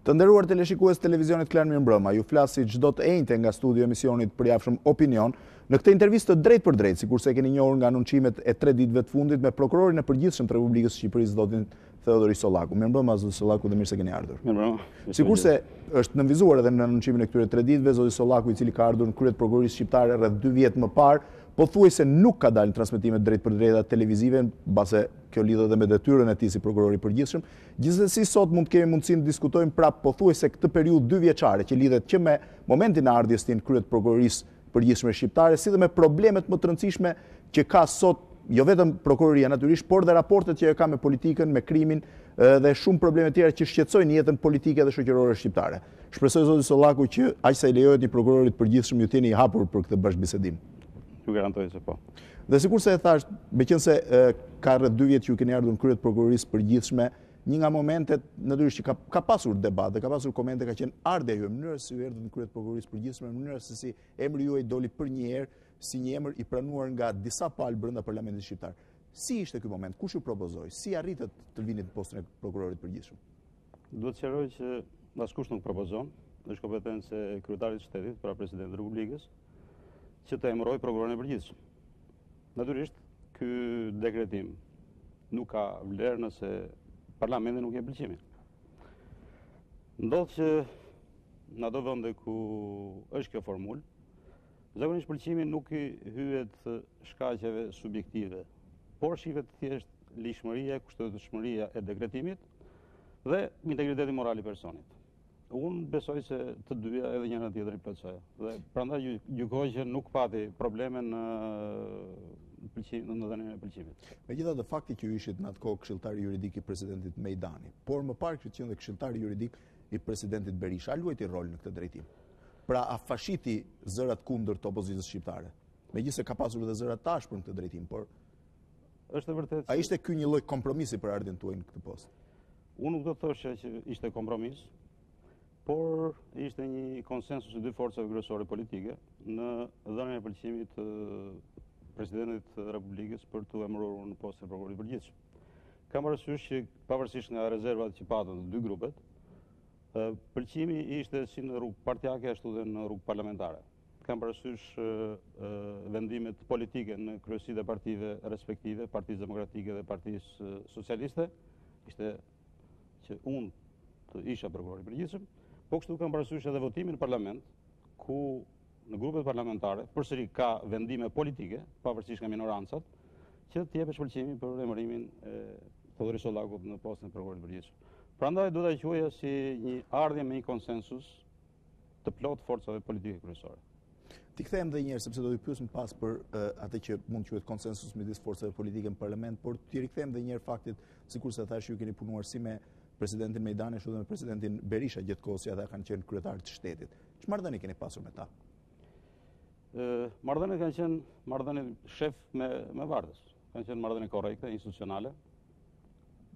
Të nderuar teleshikues televizionit Klan mirëmbrëma, ju flas si çdo të enjte nga studio emisionit përjashëm Opinion, në këtë intervistë të drejt për drejt, sikurse e keni njohur nga anuncimet e 3 ditëve të fundit me prokurorin e përgjithshëm të Republikës së Shqipërisë, zotin Theodhori Sollaku. Mirëmbrëma zoti Sollaku dhe mirë se keni ardhur. Mirëmbrëma. Sikurse është nënvizuar edhe në anuncimin e këtyre 3 ditëve, zoti Sollaku, i cili ka ardhur në krye të prokurorisë shqiptare rreth 2 vjet më parë, pothuajse nuk ka dalë në transmetime drejt për drejta televizive, mbase kjo lidhet edhe me detyrën e tij si prokuror i përgjithshëm. Gjithsesi sot mund të kemi mundësinë të diskutojmë prapë pothuajse këtë periudhë 2 vjeçare që lidhet që me momentin e ardhjes tij në krye të prokurorisë përgjithshme shqiptare, si dhe me problemet më të rëndësishme që ka sot jo vetëm prokuroria natyrisht, por dhe raportet që ka me politikën, me krimin dhe shumë probleme tjera që shqetësojnë jetën politike dhe shoqërore shqiptare. Shpresoj zoti Sollaku që aq sa i lejohet një prokurorit përgjithshëm ju jeni i hapur për këtë bashkëbisedim. Ju garantoj se po. Dhe sikur se e thash, meqense ka rreth 2 vjet që ju keni ardhur në krye të prokurorisë përgjithshme, një nga momentet natyrisht që ka pasur debat dhe ka pasur komente ka qenë ardha juaj, mënyra se ju erdhët në krye të prokurorisë përgjithshme, mënyra se si emri juaj doli për një herë si një emër i pranuar nga disa palë brenda parlamentit shqiptar. Si ishte ky moment? Kush ju propozoi? Si arritët të vini në postën e prokurorit përgjithshëm? Duhet të sqaroj që askush nuk propozon, është kompetencë e kryetarit të shtetit, pra presidentit të Republikës, që të emërojë prokurorin e përgjithshëm. Natyrisht, ky dekretim nuk ka vlerë nëse parlamenti nuk jep pëlqimin. Ndodh që në ato vende ku është kjo formulë, zakonisht pëlqimi nuk i hyet shkaqeve subjektive, por shihet thjesht lishmëria, kushtëzueshmëria e dekretimit dhe integriteti moral i personit. Unë besoj se të dyja edhe njëra tjetër i plotësojë. Dhe prandaj gjykoj që nuk pati probleme në dhënien e pëlqimit. Megjithatë, fakti që ju ishit në atë kohë këshilltari juridik i presidentit Mejdani, por më parë që qenë dhe këshilltari juridik i presidentit Berisha, a luajti rol në këtë drejtim? Pra a fashiti zërat kundër të opozitës shqiptare? Megjithëse ka pasur edhe zëra të ashpër në këtë drejtim, por është vërtet. A ishte ky një lloj kompromisi për ardhin tuaj në këtë postë? Unë nuk do të thosha që ishte kompromis, por ishte një konsensus i dy forcave kryesore politike në dhënien e pëlqimit të presidentit të Republikës për të emëruar në postën e prokurorit përgjithshëm. Kam parasysh që pavarësisht nga rezervat që patën të dy grupet, pëlqimi ishte si në rrugë partijake ashtu dhe në rrugë parlamentare. Kam parasysh vendimet politike në kryesitë e partive respektive, Partisë Demokratike dhe Partisë Socialiste, ishte që unë të isha prokuror i përgjithshëm, po kështu kam parasysh edhe votimin në parlament, ku në grupet parlamentare përsëri ka vendime politike, pavarësisht nga minorancat, që të jepet shpëlqimi për emërimin e Theodhori Sollakut në postën e prokurorit përgjithshëm. Prandaj do ta quaja si një ardhje me një konsensus të plot forcave politike kryesore. Ti kthehem edhe një herë sepse do të pyesim pas për atë që mund të quhet konsensus midis forcave politike në parlament, por ti rikthehem edhe një herë faktit, sikurse thash, ju keni punuar si me presidentin Mejdani ashtu dhe me presidentin Berisha gjatë kohës që ata kanë qenë kryetarë të shtetit. Ç'marrëdhënie keni pasur me ta? Marrëdhëniet kanë qenë marrëdhënie shef me bardhës. Kanë qenë marrëdhënie korrekte, institucionale.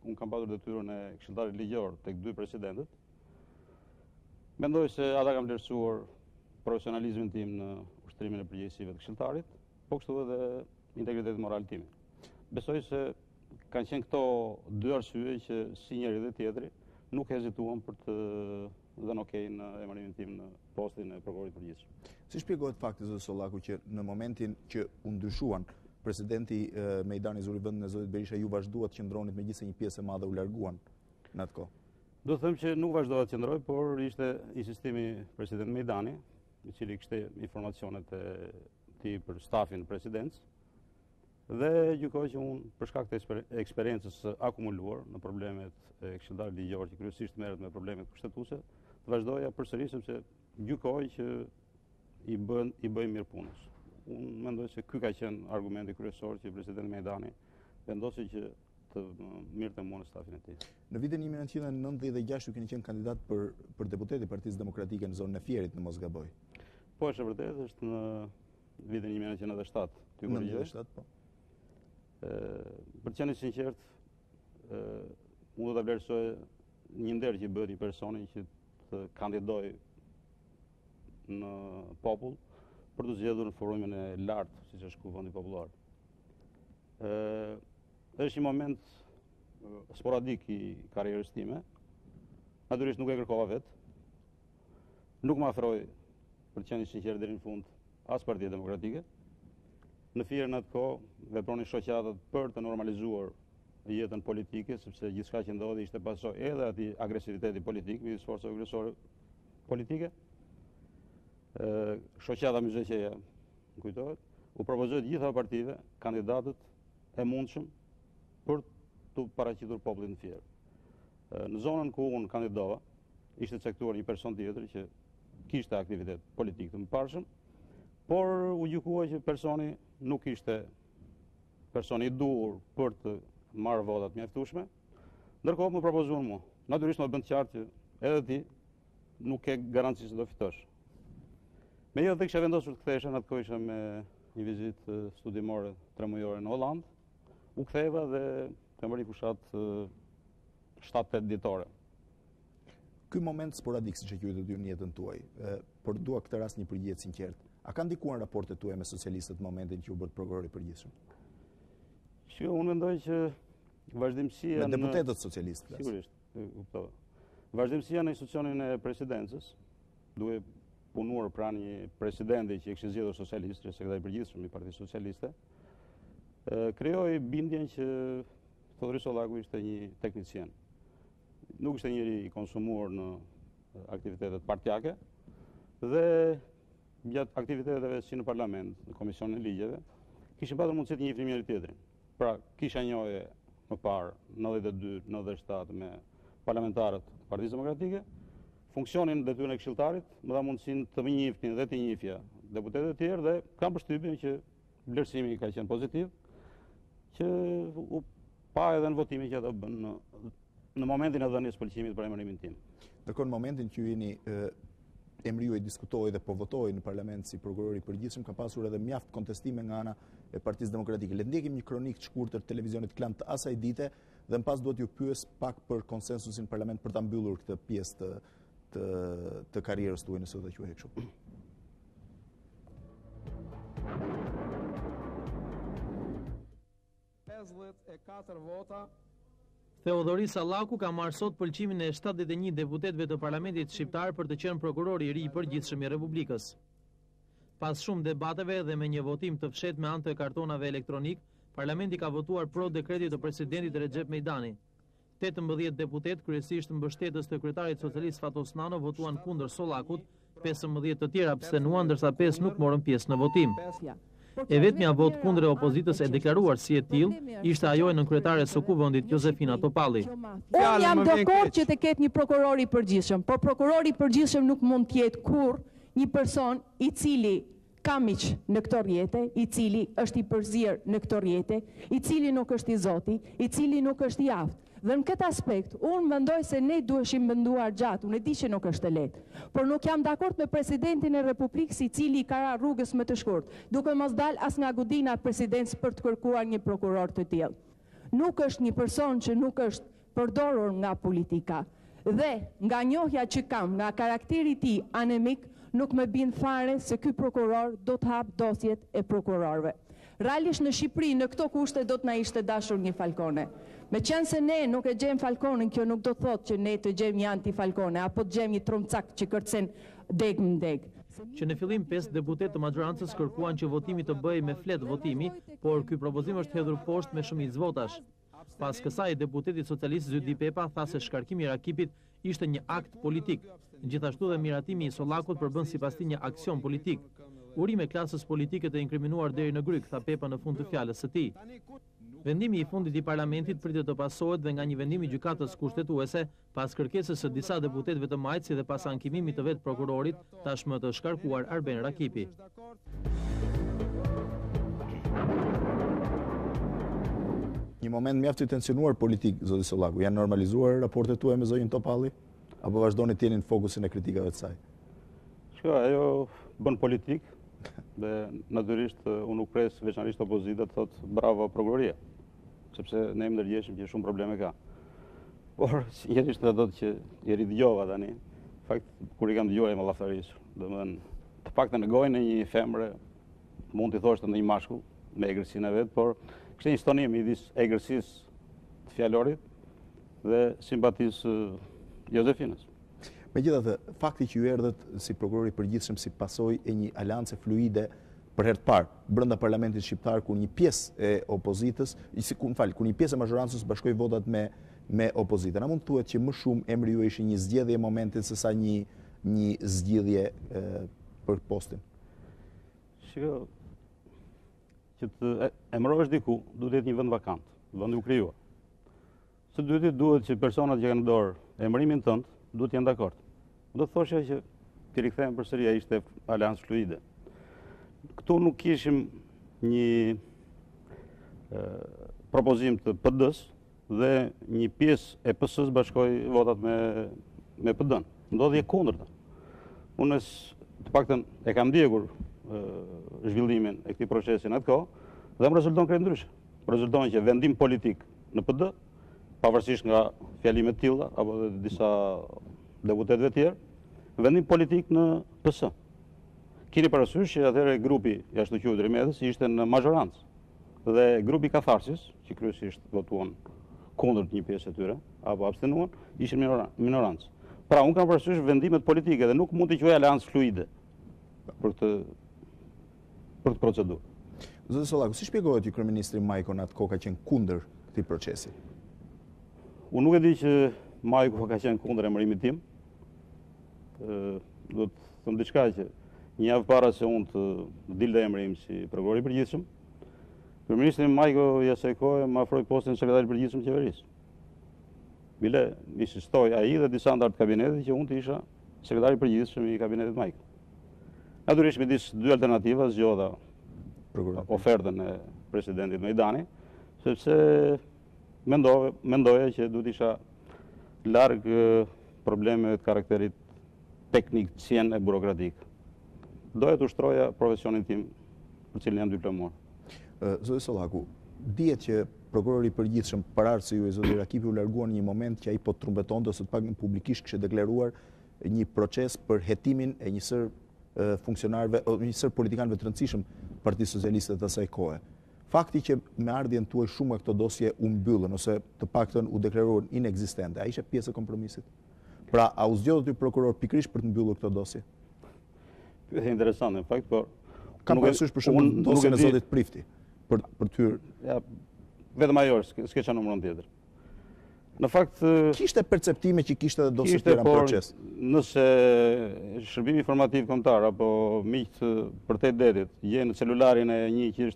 Unë kam pasur detyrën e këshilltarit ligjor tek dy presidentët. Mendoj se ata kanë vlerësuar profesionalizmin tim në ushtrimin e përgjegjësive të këshilltarit, po kështu edhe integritetin moral tim. Besoj se kanë qenë këto dy arsye që si njëri dhe tjetri nuk hezituan për të dhënë okej në emërimin tim në postin e prokurorit përgjithshëm. Si shpjegohet fakti zoti Sollaku që në momentin që u ndryshuan presidenti Mejdani zuri vendin e zotit Berisha, ju vazhduat të qëndronit megjithëse një pjesë e madhe u larguan në atë kohë? Do të them që nuk vazhdova të qëndroj, por ishte insistimi president Mejdani, i cili kishte informacionet e tij për stafin presidencë, dhe gjykoj që unë për shkak të eksperiencës akumuluar në problemet e këshilltarit ligjor që kryesisht merret me problemet kushtetuese, të vazhdoja përsëri sepse gjykoj që i bëj mirë punës. Unë mendoj se ky ka qenë argumenti kryesor që presidenti Mejdani vendosi që të mirëte mua në stafin e tij. Në vitin 1996 ju keni qenë kandidat për deputet i Partisë Demokratike në zonën e Fierit, në mos gaboj. Po, është vërtet, është në vitin 1997. 97, po. Për të qenë sinqert, unë do ta vlerësoj një nder që bëhet një personi që të kandidoj në popull për të zgjedhur në forumin e lartë, siç është Kuvendi Kombëtar. Është një moment sporadik i karrierës time, natyrisht nuk e kërkova vetë, nuk më afroi, për të qenë sinqert deri në fund, as Partia Demokratike. Në firën atë kohë vepronin shoqatat për të normalizuar jetën politike, sepse gjithçka që ndodhi ishte pasojë edhe atij agresiviteti politik midis forcave kryesore politike. Shoqata Myzeqeja, më kujtohet, u propozoi të gjitha partive kandidatët e mundshëm për të paraqitur popullin në Fier. Në zonën ku unë kandidova, ishte caktuar një person tjetër që kishte aktivitet politik të mëparshëm, por u gjykua që personi nuk ishte personi i duhur për të marrë votat mjaftueshme, ndërkohë më propozuan mua. Natyrisht më bën qartë që edhe ti nuk ke garanci se do fitosh. Megjithatë kisha vendosur të kthehesha, atë kohë isha me një vizitë studimore 3 mujore në Holland. U ktheva dhe kam bërë fushat 7-8 ditore. Ky moment sporadik, siç e quajtë ty në jetën tuaj, por dua këtë rast një përgjigje sinqert. A ka ndikuar raportet tuaja me socialistët në momentin që u bët prokuror i përgjithshëm? Unë mendoj që vazhdimësia me deputetët socialistë. Sigurisht, kuptova. Vazhdimësia në institucionin e presidencës, duke punuar pranë një presidenti që kishte zgjedhur socialistë, sekretari i përgjithshëm i Partisë Socialiste, krijoi bindjen që Theodhori Sollaku ishte një teknicien. Nuk ishte njëri i konsumuar në aktivitetet partijake dhe gjatë aktiviteteve si në parlament, në komisionin e ligjeve, kishin patur mundësi të njihnin njëri tjetrin. Pra, kisha njohje më parë 92-97 me parlamentarët e Partisë Demokratike, funksionin dhe detyrën e këshilltarit, më dha mundësinë të më njihnin dhe të njihja deputetët e tjerë dhe kam përshtypjen që vlerësimi ka qenë pozitiv, që u pa edhe në votimin që ata bën në momentin e dhënies pëlqimit për emërimin tim. Ndërkohë në momentin që jeni emri juaj diskutohej dhe po votohej në parlament si prokuror i përgjithshëm, ka pasur edhe mjaft kontestime nga ana e Partisë Demokratike. Le të ndjekim një kronikë të shkurtër të televizionit Klan të asaj dite dhe më pas duhet ju pyes pak për konsensusin në parlament për ta mbyllur këtë pjesë të karrierës tuaj, nëse do ta quajë kështu. Vota. Theodhori Sollaku ka marrë sot pëlqimin e 71 deputetëve të parlamentit shqiptar për të qenë prokurori i ri i përgjithshëm i Republikës. Pas shumë debateve dhe me një votim të fshehtë me anë të kartonave elektronik, parlamenti ka votuar pro dekretit të presidentit Recep Mejdani. 18 deputet, kryesisht mbështetës të kryetarit socialist Fatos Nano, votuan kundër Sollakut, 15 të tjera abstenuan, ndërsa 5 nuk morën pjesë në votim. E vetmja vot kundër e opozitës e deklaruar si e tillë ishte ajo e nënkryetare së Kuvendit Josefina Topalli. Unë jam dakord që të ketë një prokuror i përgjithshëm, por prokurori i përgjithshëm nuk mund të jetë kurrë një person i cili ka miq në këtë rrjete, i cili është i përzier në këtë rrjete, i cili nuk është i Zoti, i cili nuk është i aftë. Dhe në këtë aspekt, unë mendoj se ne duheshim menduar gjatë, unë e di që nuk është e lehtë, por nuk jam dakord me presidentin e Republikës i cili ka ra rrugës më të shkurtë, duke mos dalë as nga godina e presidencës për të kërkuar një prokuror të tillë. Nuk është një person që nuk është përdorur nga politika. Dhe nga njohja që kam, nga karakteri i tij anemik, nuk më bind fare se ky prokuror do të hap dosjet e prokurorëve. Realisht në Shqipëri në këto kushte do të na ishte dashur një Falcone. Me qenë se ne nuk e gjejmë Falconin, kjo nuk do të thotë që ne të gjejmë një anti-Falcone, apo të gjejmë një tromcak që kërcen deg më deg. Që në fillim 5 deputet të majorancës kërkuan që votimi të bëhej me flet votimi, por ky propozim është hedhur poshtë me shumicë votash. Pas kësaj, deputeti socialist Zydi Pepa tha se shkarkimi i Rakipit ishte një akt politik. Gjithashtu dhe miratimi i Sollakut përbën sipas tij një aksion politik. Urime klasës politike të inkriminuar deri në gryk, tha Pepa në fund të fjalës së tij. Vendimi i fundit i parlamentit pritet të pasohet dhe nga një vendim i gjykatës kushtetuese pas kërkesës së disa deputetëve të majtë si dhe pas ankimimit të vetë prokurorit, tashmë të shkarkuar Arben Rakipi. Një moment mjaft i tensionuar politik, zoti Sollaku, janë normalizuar raportet tuaja me zonjën Topalli apo vazhdoni të jeni në fokusin e kritikave të saj? Ajo bën politik dhe natyrisht unë nuk pres veçanërisht opozita të thotë bravo prokuroria, sepse ne më ndërgjeshëm që shumë probleme ka. Por sinqerisht do të që i ridëgjova tani, fakt kur i kam dëgjuar më llaftarisur, domethënë të paktën në gojën e një femre mund t'i thoshte ndonjë mashkull me egërsinë e vet, por kishte një stonim midis egërsisë të fjalorit dhe simpatisë Jozefinës. Megjithatë, fakti që ju erdhët si prokuror i përgjithshëm si pasojë e një aleance fluide për herë të parë brenda parlamentit shqiptar, kur një pjesë e opozitës, kur një pjesë e mazhorancës bashkoi votat me opozitën. A mund të thuhet që më shumë emri ju ishte një zgjedhje e momentit sesa një zgjidhje për postin? Shiko, që të emërohesh diku, duhet të jetë një vend vakant, vendi u krijuar. Së dyti duhet që personat që kanë dorë emërimin tënd duhet të jenë dakord. Do të thoshe që ti rikthehen përsëri ai ishte aleancë fluide. Këtu nuk kishim një propozim të PD-s dhe një pjesë e PS-s bashkoi votat me PD-n. Ndodhi e kundërta. Unë të paktën e kam ndjekur zhvillimin e këtij procesi në atë kohë dhe më rezulton krejt ndryshe. Rezulton që vendim politik në PD, pavarësisht nga fjalimet të tilla apo dhe disa deputetëve tjerë, vendim politik në PS. Keni parasysh që atëherë grupi jashtë quajtur Rimedës ishte në mazhorancë dhe grupi Katharsis, që kryesisht votuan kundër një pjesë e tyre apo abstenuan, ishin minorancë. Pra, unë kam parasysh vendimet politike dhe nuk mund të quaj aleancë fluide për këtë procedurë. Zoti Sollaku, si shpjegohet ju kryeministri Majko në atë kohë ka qenë kundër këtij procesi? Unë nuk e di që Majko ka qenë kundër emërimit tim. Do të them diçka që një javë para se unë të dilde emri im si prokuror i përgjithshëm, kryeministri Majko i asaj kohe më ofroi postin sekretari i përgjithshëm të qeverisë. Bile insistoi ai dhe disa antar të kabinetit që unë të isha sekretari i përgjithshëm i kabinetit Majko. Natyrisht midis dy alternativa zgjodha ofertën e presidentit Mejdani, sepse mendoja që duhet isha larg problemeve të karakterit teknik, cien e burokratik. Doja të ushtroja profesionin tim për cilin jam diplomuar. Zoti Sollaku, dihet që prokurori i përgjithshëm para se ju e zoti Rakipi u larguan në një moment që ai po trumbetonte ose të paktën publikisht kishte deklaruar një proces për hetimin e një sër funksionarëve, një sër politikanëve të rëndësishëm Partisë Socialiste të asaj kohe. Fakti që me ardhjen tuaj shumë e këto dosje u mbyllën ose të paktën u deklaruan inekzistente, a ishte pjesë e kompromisit? Pra, a u zgjodhët ju prokuror pikërisht për të mbyllur këto dosje? Pyetje interesante, në fakt, por kam parasysh për shembull dosjen e zotit Prifti për tyr. Ja, vetëm ajo s'ke çfarë numëron tjetër. Në fakt kishte perceptime që kishte edhe dosje tjera në proces. Nëse shërbimi informativ kombëtar apo miqt për te detit gjen në celularin e një që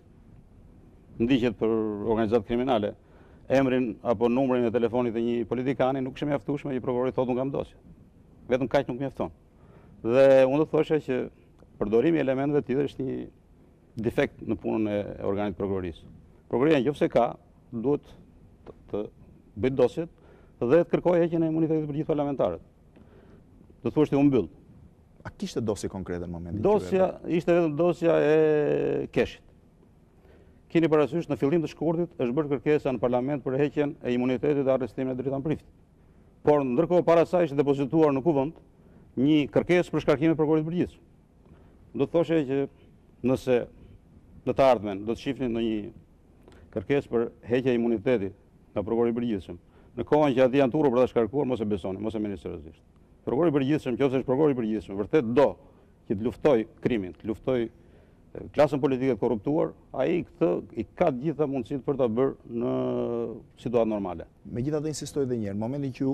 ndiqet për organizatë kriminale, emrin apo numrin e telefonit të një politikani, nuk është mjaftueshme që prokurori thotë unë kam dosje. Vetëm kaq nuk mjafton. Dhe unë do të thosha që përdorimi i elementeve të tjera është një defekt në punën e organit prokurorisë. Prokuroria nëse ka, duhet të bëjë dosjet dhe të kërkojë heqjen e imunitetit për gjithë parlamentarët. Do thoshte u mbyll. A kishte dosje konkrete në momentin? Dosja ishte vetëm dosja e keshit. Keni parasysh në fillim të shkurtit është bërë kërkesa në parlament për heqjen e imunitetit dhe arrestimin e Dritan Priftit. Por ndërkohë para saj ishte depozituar në kuvend një kërkesë për shkarkimin e prokurorit të përgjithshëm. Do të thoshe që nëse në të ardhmen do të shihni në një kërkesë për heqja e imunitetit nga prokurori i përgjithshëm, në kohën që ati janë turur për ta shkarkuar, mos e besoni, mos e merrni seriozisht. Prokurori i përgjithshëm, nëse është prokurori i përgjithshëm, vërtet do që të luftoj krimin, të luftoj klasën politike të korruptuar, ai këtë i ka të gjitha mundësitë për ta bërë në situatë normale. Megjithatë insistoj edhe një herë, në momentin që ju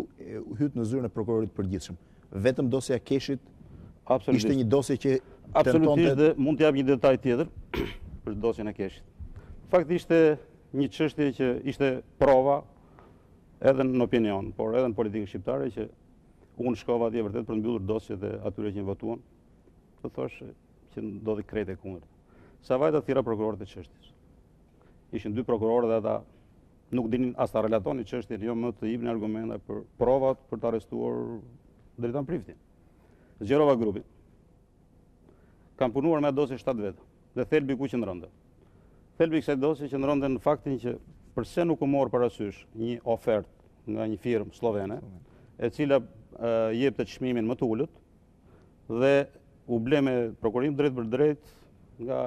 hyt në zyrën e prokurorit të përgjithshëm, vetëm dosja e keshit ishte një dosje që absolutisht dhe mund të jap një detaj tjetër për dosjen e keshit. Fakti ishte një çështje që ishte prova edhe në opinion, por edhe në politikën shqiptare që unë shkova atje vërtet për të mbyllur dosjet e atyre që votuan, të thosh që ndodhi krejt e kundërt. Sa vajta thira prokurorët e çështjes. Ishin dy prokurorë dhe ata nuk dinin as ta relatonin çështjen, jo më të jepnin argumente për provat për të arrestuar Dritan Priftin. Zgjerova grupin. Kam punuar me dosje 7 vete dhe thelbi ku qëndronte. Thelbi i kësaj dosje qëndronte në faktin që përse nuk u mor parasysh një ofertë nga një firmë slovene, e cila jepte çmimin më të ulët dhe u ble me prokurim drejt për drejt nga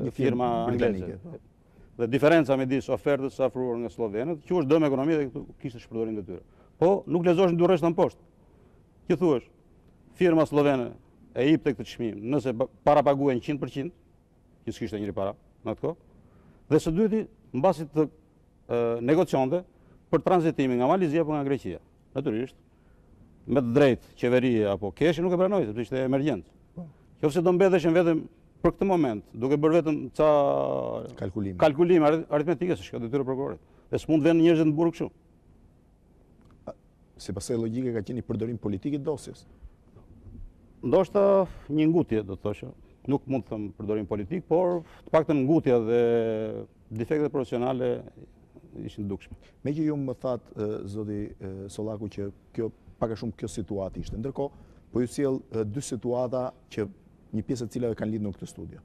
një firma angleze. Dhe diferenca midis ofertës së ofruar nga slovenët, që është dëm ekonomike dhe këtu kishte shpërdorim të tyre. Po nuk lexoshin dy rreshta në poshtë. që thuash, firma slovene e jep tek këtë çmim, nëse para paguajnë 100%, që s'kishte njëri para në atë kohë, dhe së dyti, mbasi të negocionte për tranzitimin nga Malizia apo nga Greqia. Natyrisht, me të drejtë qeveria apo keshi nuk e pranoi, sepse ishte emergjencë. Qofse do mbeteshin vetëm për këtë moment, duke bërë vetëm ca kalkulime aritmetike, se shka detyrë prokurorit. Dhe s'mund vënë njerëzit në burg kështu. Sipas asaj logjike ka qenë i përdorim politik i dosjes. Ndoshta një ngutje, do të thosha. Nuk mund të them përdorim politik, por të paktën ngutja dhe defektet profesionale ishin dukshme. Me që ju më thatë, zoti Sollaku, që kjo pak a shumë kjo situatë ishte. Ndërkohë, po ju sjell dy situata që një pjesë e cilave kanë lidhur në këtë studio.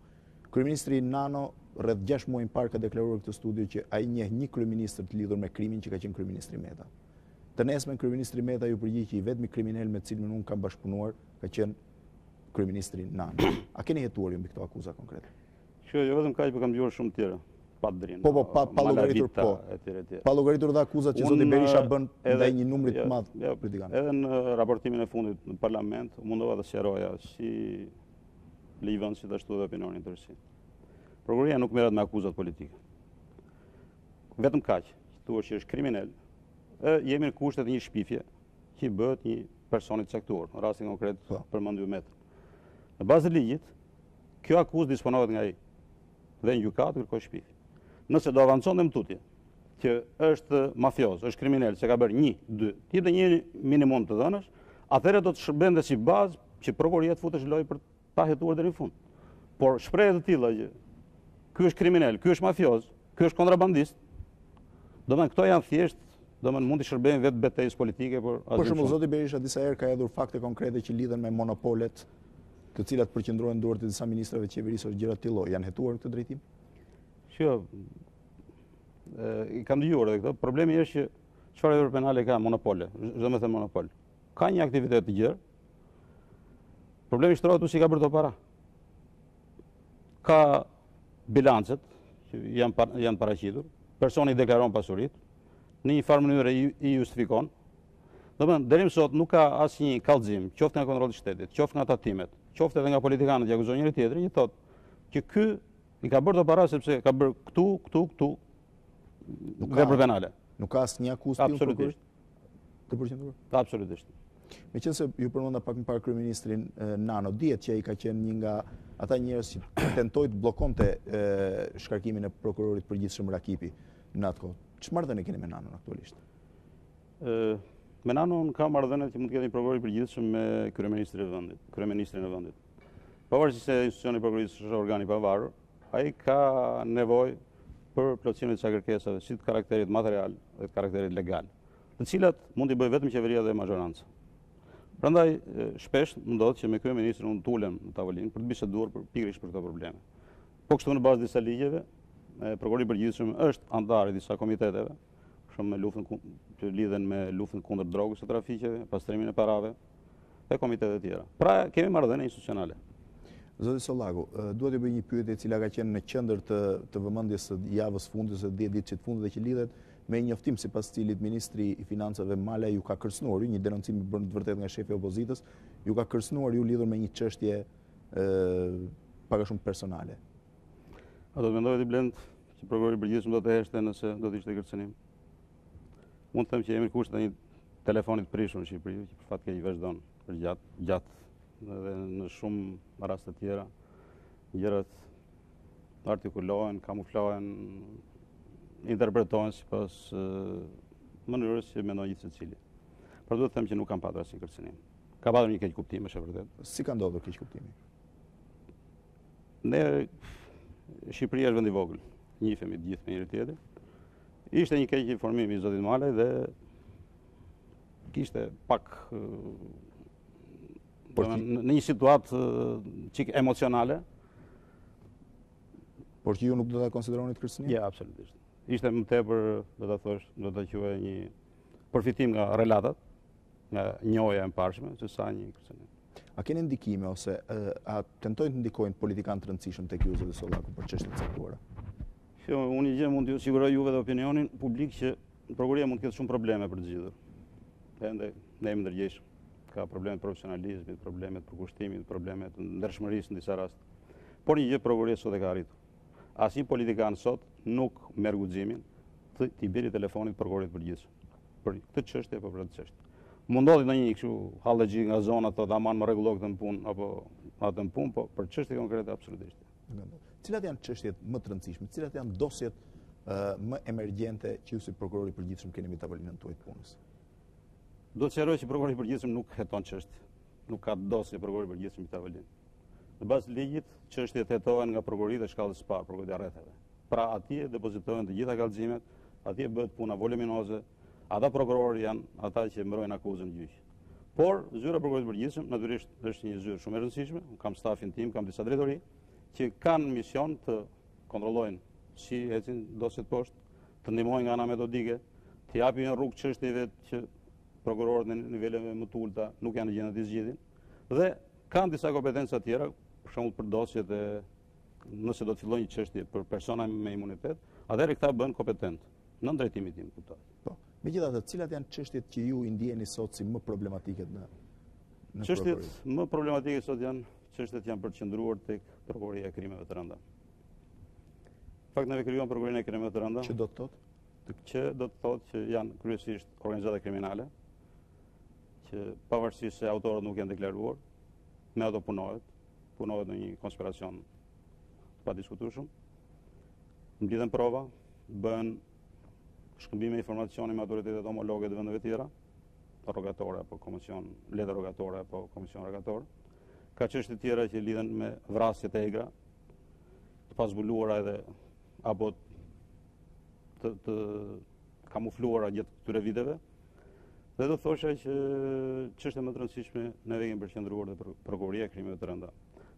Kryeministri Nano rreth 6 muaj më parë ka deklaruar këtë studio që ai njeh një kryeministër të lidhur me krimin që ka qenë kryeministri Meta. Të nesmen kryeministri Meta ju përgjigj që i vetmi kriminal me të cilin unë kam bashkëpunuar ka qenë kryeministri Nano. A keni hetuar ju mbi këto akuza konkrete? Jo vetëm kaq, por kam dëgjuar shumë tjera. Pa drin. Po, pa llogaritur po. Pa llogaritur dhe akuzat që zoti Berisha bën ndaj një numri të madh politikanë. Edhe në raportimin e fundit në parlament mundova të sqaroja si Livën si ashtu dhe opinionin tërësi. Prokuroria nuk merret me akuzat politike. Vetëm kaq, thuhet që është kriminal. Jemi në kushtet e një shpifje që i bëhet një personit caktuar, në rastin konkret përmendur Meta. Në bazë të ligjit, kjo akuzë disponohet nga ai dhe në gjykatë kërkoj shpifje. Nëse do avancon dhe më tutje, që është mafioz, është kriminal, se ka bërë 1, 2, tip dhe një minimum të dhënësh, atëherë do të shërbente si bazë që prokuroria të futesh lojë për ta hetuar deri në fund. Por shprehje të tilla që ky është kriminal, ky është mafioz, ky është kontrabandist, domethënë këto janë thjesht, domethënë mund të shërbejnë vetë betejës politike, por asgjë. Për shembull, zoti Berisha disa herë ka hedhur fakte konkrete që lidhen me monopolet, të cilat përqendrohen në dorë të disa ministrave të qeverisë ose gjëra të tilla. Janë hetuar në këtë drejtim? I kam dëgjuar edhe këtë. Problemi është që çfarë veprë penale ka monopole, çdo më thënë monopol. Ka një aktivitet të gjerë. Problemi shtrohet si ka bërë to para. Ka bilancet që janë paraqitur, personi deklaron pasuritë, në një farë mënyrë i justifikon. Domethënë deri më sot nuk ka asnjë kallëzim, qoftë nga kontrolli i shtetit, qoftë nga tatimet, qoftë edhe nga politikanët që akuzojnë njëri tjetrin, që thotë që ky i ka bërë to para sepse ka bërë këtu vepër penale. Nuk ka asnjë akuzë absolutisht të përqendruar. Absolutisht. Meqense ju përmenda pak më parë kryeministrin Nano, dihet që ai ka qenë një nga ata njerëz që tentoi të bllokonte shkarkimin e prokurorit përgjithshëm Rakipi në atë kohë. Ç'marrëdhënie keni me Nanon aktualisht? Me Nanon ka marrëdhënie që mund të ketë një prokuror i përgjithshëm me kryeministrin e vendit. Pavarësisht se institucioni i prokurorisë është organ i pavarur, ai ka nevojë për plotësimin e kësaj kërkesave, si të karakterit material dhe të karakterit legal, të cilat mund t'i bëjë vetëm qeveria dhe mazhoranca. Prandaj shpesh ndodh që me kryeministrin unë tulem në tavolinë për të biseduar pikërisht për këto probleme. Po kështu në bazë disa ligjeve, prokurori i përgjithshëm është antar i disa komiteteve, shumë me luftën që lidhen me luftën kundër drogës së trafiqeve, pastrimin e parave dhe komitete tjera. Pra kemi marrëdhënie institucionale. Zoti Sollaku, duhet të bëj një pyetje e cila ka qenë në qendër të vëmendjes së javës fundit ose 10 ditëve të fundit dhe që lidhet me një njoftim sipas cilit ministri i financave Mala ju ka kërcënuar, një denoncim i bërë të vërtetë nga shefi i opozitës, ju ka kërcënuar ju lidhur me një çështje pak a shumë personale. A do të mendoj ti Blend që prokurori i përgjithshëm do të heshte nëse do të ishte kërcënim? Mund të them që jemi në kushtet e një telefonit prishur në Shqipëri, që për fat keq vazhdon për gjatë dhe në shumë raste të tjera gjërat artikulohen, kamuflohen, interpretohen sipas mënyrës që mendon gjithë secili. Por duhet të them që nuk kam patur asnjë kërcënim. Ka patur një keq kuptim, është e vërtetë. Si ka ndodhur keq kuptimi? Shqipëria është vend i vogël, njihemi të gjithë me njëri tjetrin. Ishte një keq informim i zotit Malaj dhe kishte pak në një situatë çik emocionale. Por që ju nuk do ta konsideroni të kërcënim? Ja, absolutisht. Ishte më tepër, do ta thosh, do ta quaj një përfitim nga relatat, nga njohja e mparshme, se sa një kërcënim. A keni ndikime ose a tentojnë të ndikojnë politikanë të rëndësishëm tek ju zoti Sollaku për çështjet e caktuara? Unë një gjë mund t'ju siguroj juve dhe opinionin publik që prokuroria mund të ketë shumë probleme për të zgjidhur. Ende ne jemi ndërgjegjshëm. ka problemet profesionalizmit, problemet përkushtimit, problemet ndershmërisë në disa raste. Por një gjë prokuroria sot e ka arritur. Asnjë politikan sot nuk merr guximin t'i biri telefonit prokurorit përgjithshëm. Për këtë çështje apo për atë çështje. Mundohet ndonjë kështu hallexhi nga zona thotë aman më rregulloj këtë punë apo atë punë, po për çështje konkrete absolutisht. Cilat janë çështjet më të rëndësishme? Cilat janë dosjet më emergjente që ju si prokurori i përgjithshëm keni mbi tavolinën tuaj të punës? Do të sqaroj që prokurori i përgjithshëm nuk heton çështje. Nuk ka dosje prokurori i përgjithshëm mbi tavolinë. Në bazë ligjit, çështjet hetohen nga prokuroria e shkallës së parë, prokuroria e rrethave. Pra atje depozitohen të gjitha kallëzimet, atje bëhet puna voluminoze, ata prokurorë janë ata që mbrojnë akuzën gjyq. Por zyra e prokurorit të përgjithshëm natyrisht është një zyrë shumë e rëndësishme, kam stafin tim, kam disa drejtori që kanë mision të kontrollojnë si ecin dosjet poshtë, të ndihmojnë nga ana metodike, të japin një rrugë çështjeve që prokurorët në niveleve më të ulta nuk janë në gjendje të zgjidhin dhe kanë disa kompetenca tjera, për shembull për dosjet e nëse do të fillojë një çështje për persona me imunitet, atëherë këta bëhen kompetent në drejtimin tim kuptoj. Po. Megjithatë, cilat janë çështjet që ju i ndjeni sot si më problematike në çështjet më problematike sot janë çështjet janë përqendruar tek prokuroria e krimeve të rënda. Fakt neve krijuam prokurorinë e krimeve të rënda. Që do të thotë? Që do të thotë që janë kryesisht organizata kriminale, që pavarësisht se autorët nuk janë deklaruar, me ato punohet në një konspiracion të padiskutueshëm. Mblidhen prova, bëhen shkëmbime informacione me autoritetet homologe të vendeve tjera, rogatore apo komision, letër rogatore apo komision rogator. Ka çështje tjera që lidhen me vrasjet e egra, të pazbuluara edhe apo të kamufluara gjatë këtyre viteve. Dhe do thosha që çështja më e rëndësishme ne kemi përqendruar te prokuroria e krimeve të rënda.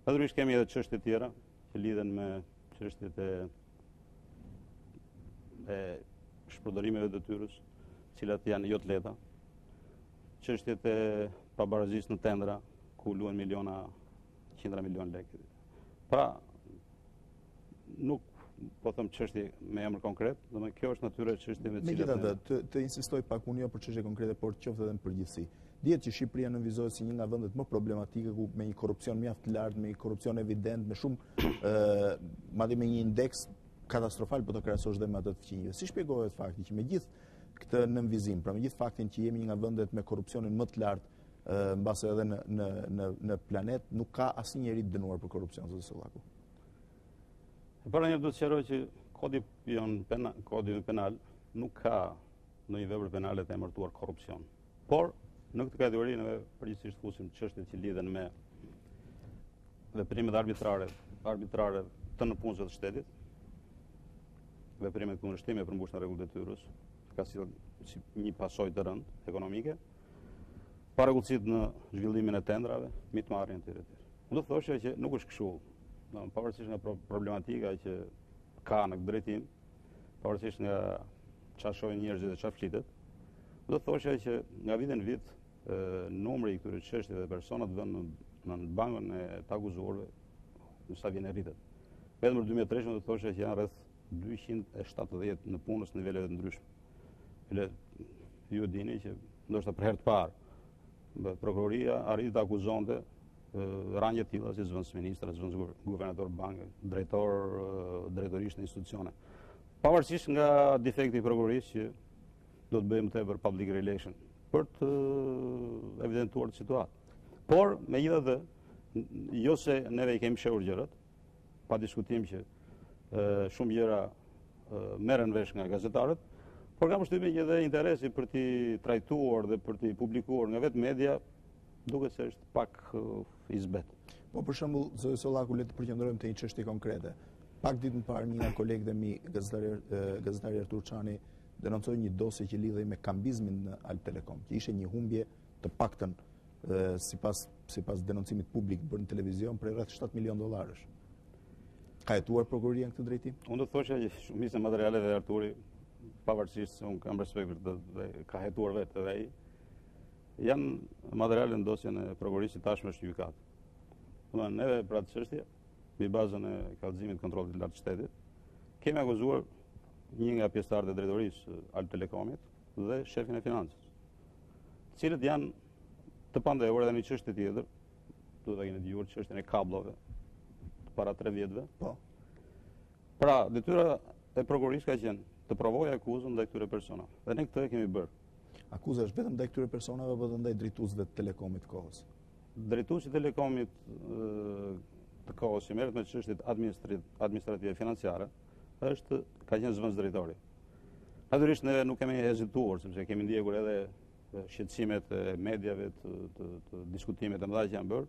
Natyrisht kemi edhe çështje tjera që lidhen me çështjet e shpërdorimeve të detyrës, cilat janë jo të lehta. Çështjet e pabarazisë në tendra, ku luhen miliona, qindra milion lekë. Pra, nuk po them çështje me emër konkret, domethënë kjo është natyra e çështjeve të cilat. Megjithatë, të insistoj pak unë jo për çështje konkrete, por qoftë edhe në përgjithësi. Dihet që Shqipëria nënvizohet si një nga vendet më problematike ku me një korrupsion mjaft të lartë, me një korrupsion evident, me shumë madje me një indeks katastrofal po të krahasosh dhe me atë të fqinjve. Si shpjegohet fakti që me gjithë këtë nënvizim, pra me gjithë faktin që jemi një nga vendet me korrupsionin më të lartë, mbase edhe në planet, nuk ka asnjëri të dënuar për korrupsion, zoti Sollaku. Para njërë do të sqaroj që kodi penal nuk ka në një vepër penale të emërtuar korrupsion. Por, në këtë kategori ne përgjithsisht fusim çështjet që lidhen me veprimet arbitrare të nëpunësve të shtetit, veprimet kundërshtime për mbushjen e rregullt detyrës, ka si një pasojë të rëndë ekonomike, parregullësitë në zhvillimin e tendrave, mitmarrjen e tjera. Unë do thoshja që nuk është kështu. Pavarësisht nga problematika që ka në këtë drejtim, pavarësisht nga çfarë shohin njerëzit dhe çfarë flitet, do të thoshja që nga vit në vit numri i këtyre çështjeve dhe personat vënë në bankën e të akuzuarve sa vjen e rritet. Vetëm për 2013 do të thoshja që janë rreth 270 në punës në nivele të ndryshme. Ju dini që ndoshta për herë të parë prokuroria arriti të akuzonte rangje të tilla si zëvendës ministra, zëvendës guvernator banke, drejtorisht në institucione. Pavarësisht nga defekti i prokurorisë që do të bëjmë tepër public relation për të evidentuar situatë. Por megjithatë, jo se neve i kemi fshehur gjërat, pa diskutim që shumë gjëra merren vesh nga gazetarët, por kam përshtypjen që edhe interesi për t'i trajtuar dhe për t'i publikuar nga vetë media duket se është pak i zbet. Po për shembull, zoti Sollaku, le të përqendrohemi te një çështje konkrete. Pak ditë më parë një nga kolegët e mi, gazetari Artur Çani, denoncoi një dosje që lidhej me kambizmin në Alp Telekom, që ishte një humbje të paktën sipas denoncimit publik bërë në televizion për rreth $7 milion. Ka hetuar prokuroria në këtë drejtim? Unë do të thoshja që shumica e materialeve e Arturi, pavarësisht se unë kam respekt për të dhe ka hetuar vetë edhe ai, janë materiale në dosjen e prokurorisë tashmë është gjykat. Domethënë neve për atë çështje, mbi bazën e kallëzimit të kontrollit të lartë të shtetit, kemi akuzuar një nga pjesëtarët e drejtorisë Alp Telekomit dhe shefin e financës, të cilët janë të pandehur edhe një çështje tjetër, duhet ta keni dëgjuar çështjen e kabllove para 3 vjetëve. Po. Pra, detyra e prokurorisë ka qenë të provojë akuzën ndaj këtyre personave. Dhe ne këtë e kemi bërë. Akuza është vetëm ndaj këtyre personave apo edhe ndaj drejtuesve të Telekomit të kohës? Drejtuesi i Telekomit të kohës që merret me çështjet administrative financiare ka qenë zëvendës drejtori. Natyrisht ne nuk kemi hezituar sepse kemi ndjekur edhe shqetësimet e mediave të diskutimet e mëdha që janë bërë,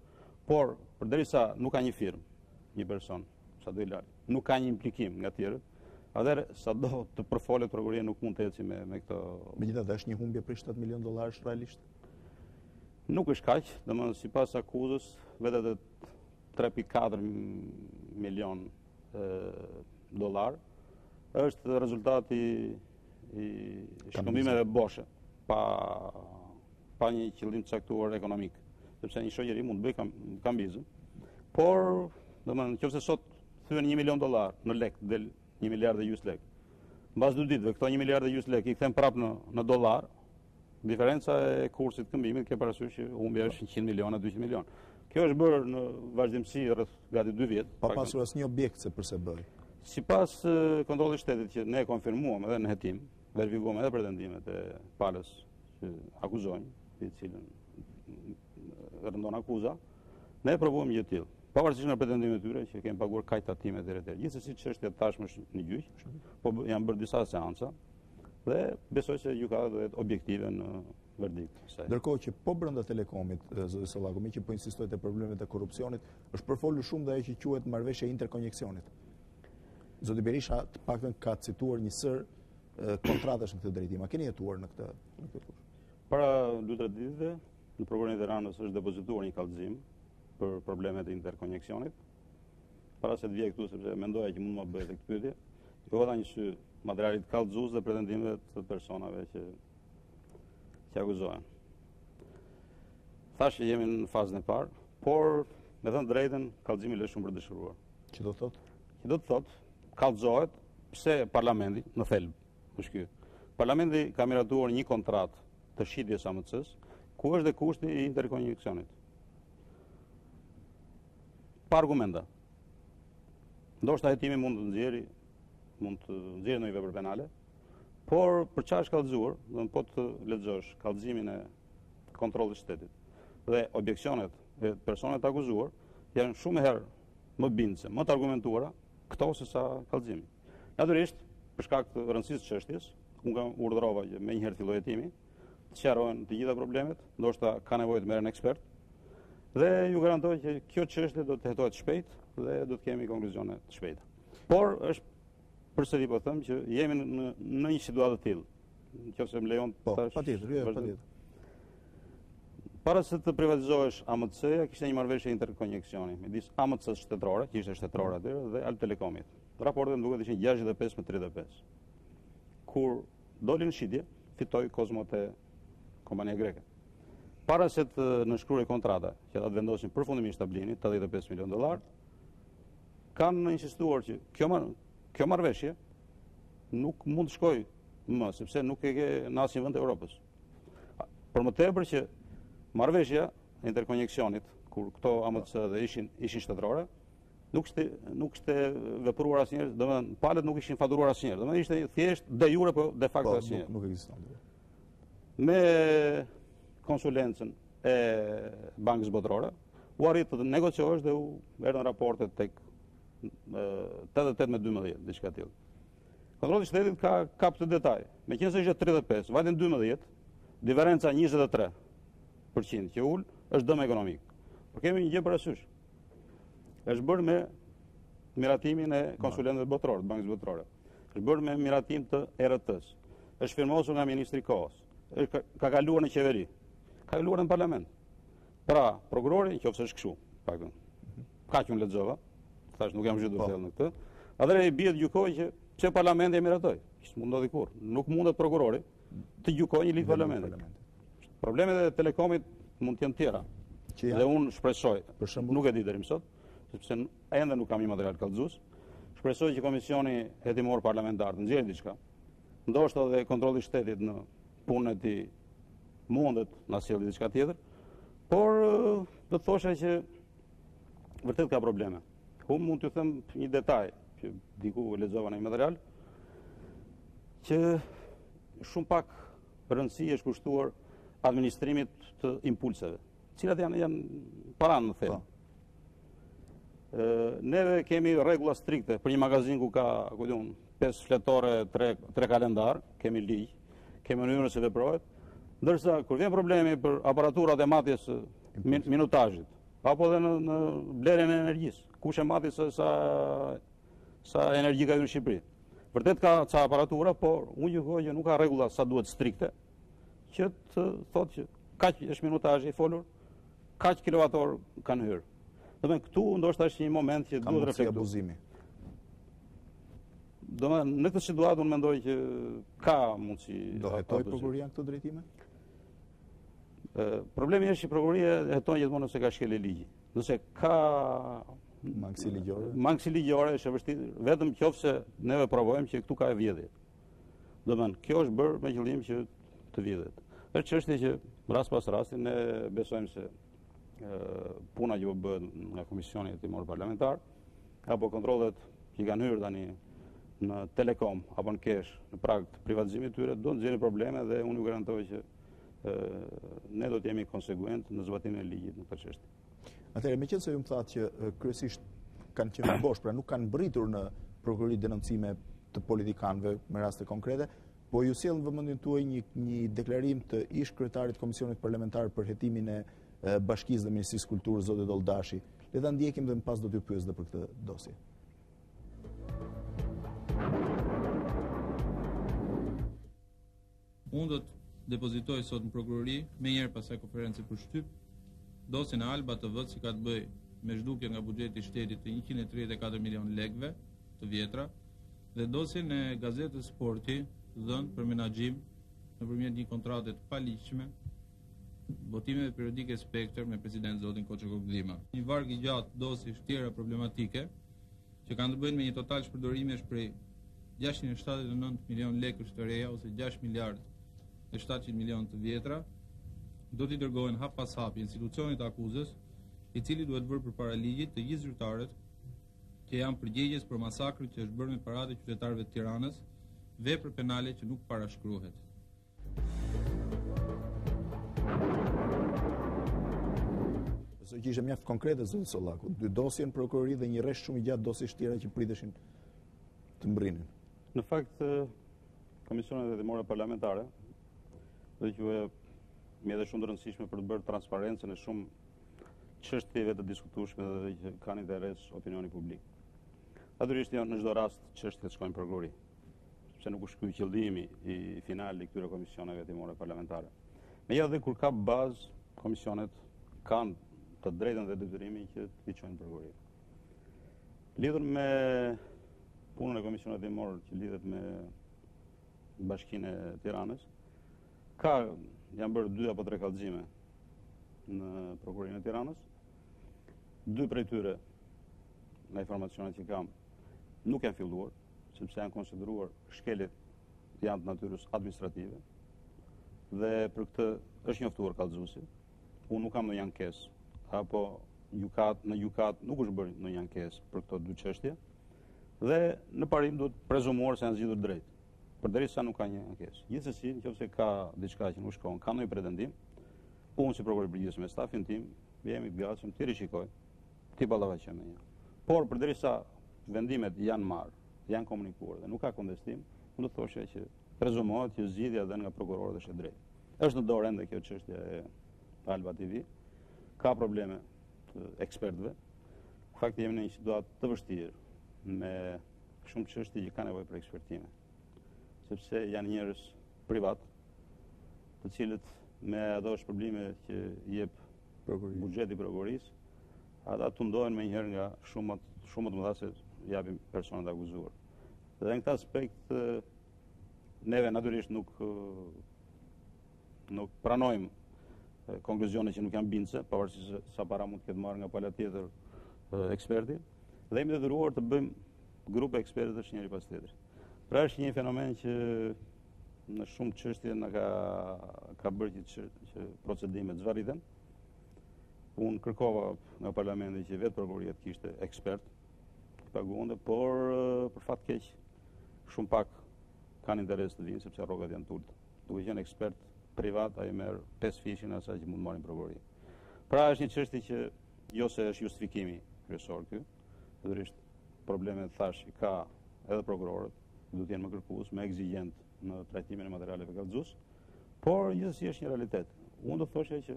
por përderisa nuk ka një firmë, një person, sa do i lartë, nuk ka një implikim nga tjerët, atëherë sado të përfolet prokuroria nuk mund të eci me këto. Megjithatë është një humbje për $7 milion realisht? Nuk është kaq, domethënë sipas akuzës vetë 3.4 milion dollar është rezultati i shkëmbimeve boshe pa një qëllim të caktuar ekonomik, sepse një shoqëri mund të bëjë kambizëm, por domethënë nëse sot thyen $1 milion në lek del 1 miliard dhe gjys lek. Mbas 2 ditëve këto 1 miliard dhe gjys lek i kthen prapë në dollar. Diferenca e kursit të këmbimit ke parasysh që humbja është 100 miliona, 200 milion. Kjo është bërë në vazhdimsi rreth gati 2 vjet. Pa pasur asnjë objekt se përse bëri. Sipas kontrollit të shtetit që ne konfirmuam edhe në hetim, verifikuam edhe pretendimet e palës që akuzojnë, i cilën rëndon akuza, ne provuam gjë të tillë. Pavarësisht nga pretendimet e tyre që kemi paguar kaq tatime të rrethë. Gjithsesi çështja tashmë është në gjyq, po janë bërë disa seanca dhe besoj se gjykata do të jetë objektive në verdikt. Ndërkohë që po brenda Telekomit, zoti Sollaku, me që po insistoj te problemet e korrupsionit, është përfolur shumë dhe ajo që quhet marrëveshja e interkoneksionit. Zoti Berisha të paktën ka cituar një sër kontratash në këtë drejtim. A keni jetuar në këtë kush? Para 2-3 ditëve në prokurorinë e Tiranës është depozituar një kallëzim për problemet e interkoneksionit. Para se të vijë këtu sepse mendoja që mund më bëhet këtë pyetje, jova një sy materialit kallëzues dhe pretendimet të personave që akuzohen. Thashë jemi në fazën e parë, por me thënë drejtën, kallëzimi lë shumë për dëshiruar. Që do të thotë? Që do të thotë, kallëzohet pse parlamenti në thelb është ky. Parlamenti ka miratuar një kontratë të shitjes AMC-s, ku është dhe kushti i interkoneksionit. Pa argumenta. Ndoshta hetimi mund të nxjerrë në një vepër penale, por për çfarë është kallëzuar, do të po të lexosh kallëzimin e kontrollit të shtetit dhe objeksionet e personave të akuzuar janë shumë herë më bindëse, më të argumentuara këto se sa kallëzimi. Natyrisht, për shkak të rëndësisë së çështjes, unë urdhërova që me një herë filloj hetimi, të sqarohen të gjitha problemet, ndoshta ka nevojë të merren ekspert. Dhe ju garantoj që kjo çështje do të hetohet shpejt dhe do të kemi konkluzione të shpejta. Por është përsëri po them që jemi në një situatë të tillë. Nëse më lejon tash. Patjetër. Para se të privatizohesh AMC-ja, kishte një marrëveshje interkoneksioni midis AMC-s shtetërore, që ishte shtetërore aty, dhe Al Telekomit. Raportet më duket ishin 65 me 35. Kur doli në shitje, fitoi Kozmo te kompania greke. Para se të nënshkruaj kontrata, që ata vendosin përfundimisht ta blinin, $85 milion, kanë insistuar që kjo marrëveshje nuk mund të shkojë më, sepse nuk e ke në asnjë vend të Europës. Për më tepër që marrëveshja e interkoneksionit, kur këto AMC dhe ishin shtetërore, nuk ishte vepruar asnjëherë, domethënë palët nuk ishin faturuar asnjëherë. Domethënë ishte thjesht de jure, po de facto asnjëherë. Nuk ekziston. Me konsulencën e Bankës Botërore, u arrit të negociohesh dhe u erdhën raportet tek 88 me 12, diçka e tillë. Kontrolli i shtetit ka kap të detaj. Meqenëse ishte 35, vajtën 12, diferenca 23% që ul është dëm ekonomik. Por kemi një gjë parasysh. Është bërë me miratimin e konsulentëve botëror, të Bankës Botërore. Është bërë me miratim të ERT-s. Është firmosur nga ministri i kohës. Ka kaluar në qeveri. Ka kaluar në parlament. Pra, prokurori, nëse është kështu, paktën. Kaq unë lexova, thash nuk jam zgjedhur thellë në këtë. Atëherë i bie të gjykojë që pse parlamenti e miratoi. S'mund ndodhi kurrë. Nuk mundet prokurori të gjykojë një ligj parlamenti. Problemet e Telekomit mund të jenë tjera. Dhe unë shpresoj, nuk e di deri më sot, sepse ende nuk kam një material kallëzues. Shpresoj që komisioni hetimor parlamentar të nxjerrë diçka. Ndoshta edhe kontrolli i shtetit në punën e tij mundet na sjellë diçka tjetër, Por do të thosha që vërtet ka probleme. Unë mund t'ju them një detaj që diku e lexova në një material që shumë pak rëndësi është kushtuar administrimit të impulseve, cilat janë para në them. Neve kemi rregulla strikte për një magazin ku ka, 5 fletore, 3 kalendar, kemi ligj, kemi mënyrën se veprohet, ndërsa kur vjen problemi për aparaturat e matjes minutazhit, apo edhe në blerjen e energjisë, kush e mati sa energji ka hyrë në Shqipëri. Vërtet ka ca aparatura, por unë gjykoj që nuk ka rregulla sa duhet strikte, që të thotë që kaq është minutazhi i folur, kaq kilovator kanë hyrë. Domethënë këtu ndoshta është një moment që duhet reflektuar. Abuzimi. Domethënë në këtë situatë unë mendoj që ka mundësi. Do hetoj prokuroria këto drejtime? Problemi është që prokuroria heton gjithmonë nëse ka shkelje ligji. Nëse ka mangësi ligjore është e vështirë, vetëm qofse neve provojmë që këtu ka e vjedhje. Domethënë kjo është bërë me qëllim që të vjedhet. Është çështje që rast pas rasti ne besojmë se puna që bëhet nga Komisioni Hetimor Parlamentar apo kontrollet që kanë hyrë tani në Telekom apo në Kesh në prag të privatizimit të tyre do të nxjerrin probleme dhe unë ju garantoj që ne do të jemi konsekuent në zbatimin e ligjit në këtë çështje. Atëherë, meqenëse ju më thatë që kryesisht kanë qenë bosh, pra nuk kanë britur në prokurori denoncime të politikanëve me raste konkrete, po ju sjell në vëmendjen tuaj një deklarim të ish kryetarit të Komisionit Parlamentar për hetimin e Bashkisë dhe Ministrisë Kulturës, zotit Oldashi. Le ta ndjekim dhe më pas do t'ju pyes edhe për këtë dosje. Unë do të depozitoj sot në prokurori, me njerë pasaj konferencë për shtyp, dosjen e Alba TV që ka të bëj me zhdukje nga buxheti i shtetit të 134 milion lekëve të vjetra dhe dosjen e gazetës Sporti dhënë për menaxhim nëpërmjet një kontrate të paligjshme, votimeve periodike Spektër me president zotin Koçokok Glima. Një varg i gjatë dosjesh tjera problematike që kanë të bëjnë me një total shpërdorimesh prej 679 milion lekësh të reja ose 6 miliard e 700 milion të vjetra, do t'i dërgohen hap pas hapi institucionit akuzës, i cili duhet bërë përpara ligjit të gjithë zyrtarët që janë përgjegjës për masakrin që është bërë me paratë e qytetarëve të Tiranës, vepër penale që nuk parashkruhet. Besoj që ishte mjaft konkrete zoti Sollaku, 2 dosje në prokurori dhe një rresht shumë i gjatë dosjesh tjera që priteshin të mbrinin. Në fakt, komisionet hetimore parlamentare do të mi edhe shumë të rëndësishme për të bërë transparencën e shumë çështjeve të diskutueshme dhe që kanë interes opinioni publik. Natyrisht në çdo rast çështjet shkojnë në prokurori, sepse nuk është ky qëllimi i final i këtyre komisioneve hetimore parlamentare. Megjithatë kur ka bazë, komisionet kanë të drejtën dhe detyrimin që t'i çojnë në prokurori. Lidhur me punën e komisionit hetimor që lidhet me Bashkinë e Tiranës, janë bërë 2 apo 3 kallëzime në prokurorinë e Tiranës. 2 prej tyre, nga informacionet që kam, nuk janë filluar, sepse janë konsideruar shkeljet janë të natyrës administrative dhe për këtë është njoftuar kallëzuesi. Unë nuk kam ndonjë ankesë apo në gjykat nuk është bërë ndonjë ankesë për këto 2 çështje dhe në parim duhet prezumuar se janë zgjidhur drejt. Përderisa nuk ka një ankesë. Gjithsesi, nëse ka diçka që nuk shkon, ka ndonjë pretendim, unë si prokuror i përgjithshëm me stafin tim, jemi të gatshëm të rishikoj, ti ballafaqem me një. Por përderisa vendimet janë marrë, janë komunikuar dhe nuk ka kontestim, unë do të thoshe që prezumohet që zgjidhja dhe nga prokurorët është e drejtë. Është në dorë ende kjo çështje e Alba TV, ka probleme të ekspertëve. Në fakt jemi në një situatë të vështirë me shumë çështje që kanë nevojë për ekspertime, sepse janë njerëz privat, të cilët me ato shpërblime që jep buxheti i prokurorisë, ata tundohen me njëherë nga shumë të mëdha se japin personat akuzuar. Dhe në këtë aspekt neve natyrisht nuk pranojmë konkluzione që nuk janë bindse, pavarësisht se sa para mund të ketë marrë nga pala tjetër eksperti, dhe jemi detyruar të bëjmë grupe ekspertësh njëri pas tjetrit. Pra është një fenomen që në shumë çështje na ka bërë që procedimet zvarriten unë kërkova nga parlamenti që vetë prokuroria të kishte ekspert të paguonte, por për fat keq shumë pak kanë interes të vinë sepse rrogat janë tullt. Duke qenë ekspert privat, ai merr 5 fishin asaj që mund marrin prokuroria. Pra është një çështje që jo se është justifikimi kryesor ky, sigurisht problemet thash ka edhe prokurorët, duhet të jenë më kërkues, më exigjent në trajtimin e materialeve kallëzues, por gjithsesi është një realitet. Unë do thosha që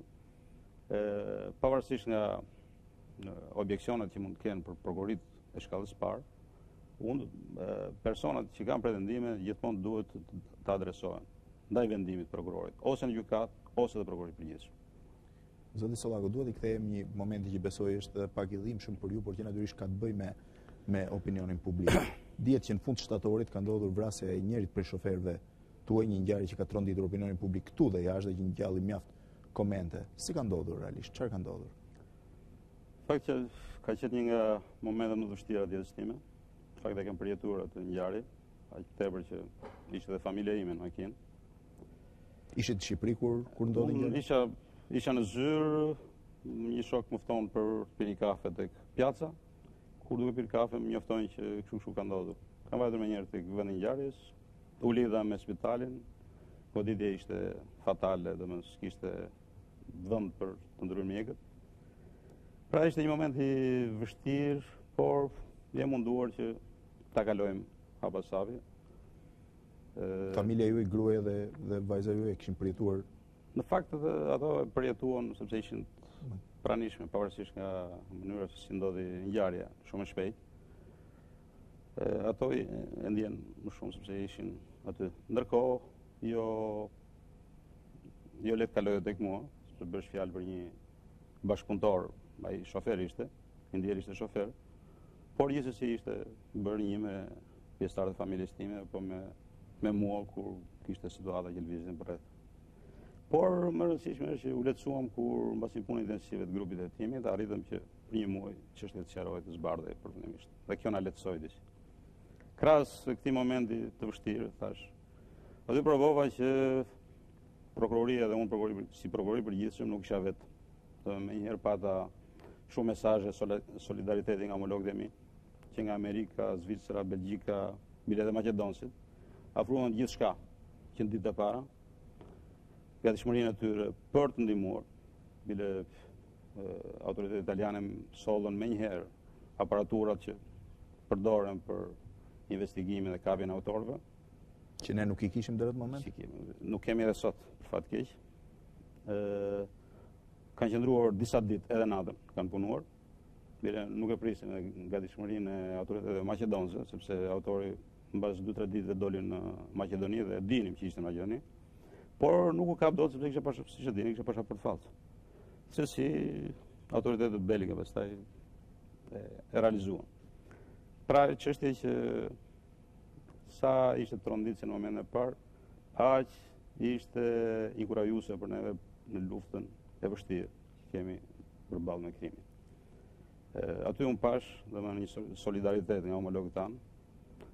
pavarësisht nga objeksionet që mund të kenë për prokuroritë e shkallës parë, personat që kanë pretendime gjithmonë duhet të adresohen ndaj vendimit prokurorit, ose në gjykat, ose dhe prokurorit përgjithshëm. Zoti Sollaku, duhet i kthehem një momenti që besoj është pak i dhimbshëm për ju, por që natyrisht ka të bëjë me opinionin publik. Dihet që në fund shtatorit ka ndodhur vrasja e njërit prej shoferëve tuaj, një ngjarje që ka tronditur opinionin publik këtu dhe jashtë dhe që ngjalli mjaft komente. Si ka ndodhur realisht? Çfarë ka ndodhur? Fakt që ka qenë një nga momentet më të vështira të jetës time. Fakt e kam përjetuar atë ngjarje, aq tepër që ishte dhe familja ime në makinë. Ishit në Shqipëri kur ndodhi ngjarja? Isha në zyrë, një shok më fton për të pirë një kafe tek pjaca. Kur duke pirë kafe më njoftojnë që kështu ka ndodhur. Kam vajtur me njerë tek vendi i ngjarjes, u lidha me spitalin. Goditja ishte fatale, domethënë s'kishte vend për të ndryrë mjekët. Pra ishte një moment i vështirë, por jam munduar që ta kalojmë hapasapi. Familja juaj, gruaja dhe vajza juaj kishin përjetuar? Në fakt ato përjetuan sepse ishin pranishme, pavarësisht nga mënyra se si ndodhi ngjarja shumë e shpejt. Ato e ndjen më shumë sepse ishin aty. Ndërkohë, jo le të kalojë tek mua, sepse bësh fjalë për një bashkëpunëtor, ai shofer ishte, i ndjer ishte shofer, por gjithsesi ishte bërë një me pjesëtarët e familjes time apo me mua kur kishte situata që lëviznin përreth. Por më rëndësishme është që u lehtësuam kur mbasi punës intensive të grupit të timit, arritëm që për një muaj çështja të sqarohej të zbardhej përfundimisht. Dhe kjo na lehtësoi disi. Krahas këtij momenti të vështirë, thash, aty provova që prokuroria dhe unë si prokuror i përgjithshëm nuk isha vetë. Me njëherë pata shumë mesazhe solidariteti nga homologët e mi, që nga Amerika, Zvicra, Belgjika, bile dhe Maqedonësit, afruan gjithçka që në ditë e para, gatishmërinë e tyre për të ndihmuar, bile autoritetet italiane sollën menjëherë aparaturat që përdoren për investigimin dhe kapjen e autorëve. Që ne nuk i kishim deri në moment? Nuk kemi edhe sot, për fat keq. Kanë qëndruar disa ditë edhe natën, kanë punuar. Bile nuk e prisin gatishmërinë e autoriteteve maqedonëse, sepse autori mbas 2-3 ditëve dolin në Maqedoni dhe dinim që ishte në Maqedoni. Por nuk u kap dot sepse kishte dini, kishte pasaportë fallse. Se si autoritetet belge pastaj e realizuan. Pra çështja që sa ishte tronditse në momentin e parë, aq ishte inkurajuese për neve në luftën e vështirë që kemi përballë me krimin. Aty unë pash, domethënë një solidaritet nga homologët tanë,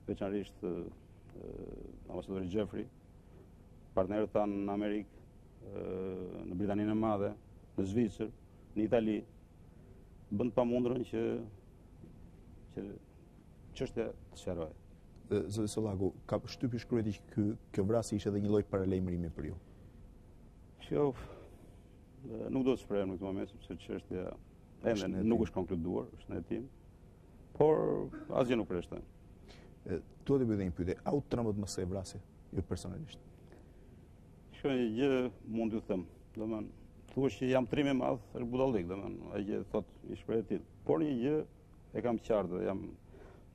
veçanërisht ambasadori Jeffrey, partnerët tanë në Amerikë, në Britaninë e Madhe, në Zvicër, në Itali, bënd pamundurën që çështja të sqarohej. Zoti Sollaku, ka shtypi shkruajti që kjo vrasje ishte edhe një lloj paralajmërimi për ju. Kjo nuk do të shprehem në këtë moment sepse çështja ende nuk është konkluduar, është në hetim, por asgjë nuk përshton. Duhet të bëj një pyetje, a u trembët më së vrasje ju personalisht? Kjo gjë mund t'ju them, domethënë, thuaç që jam trim i madh, është budallik, domethënë, ai që thotë i shpreh tillë. Por një gjë e kam qartë dhe jam,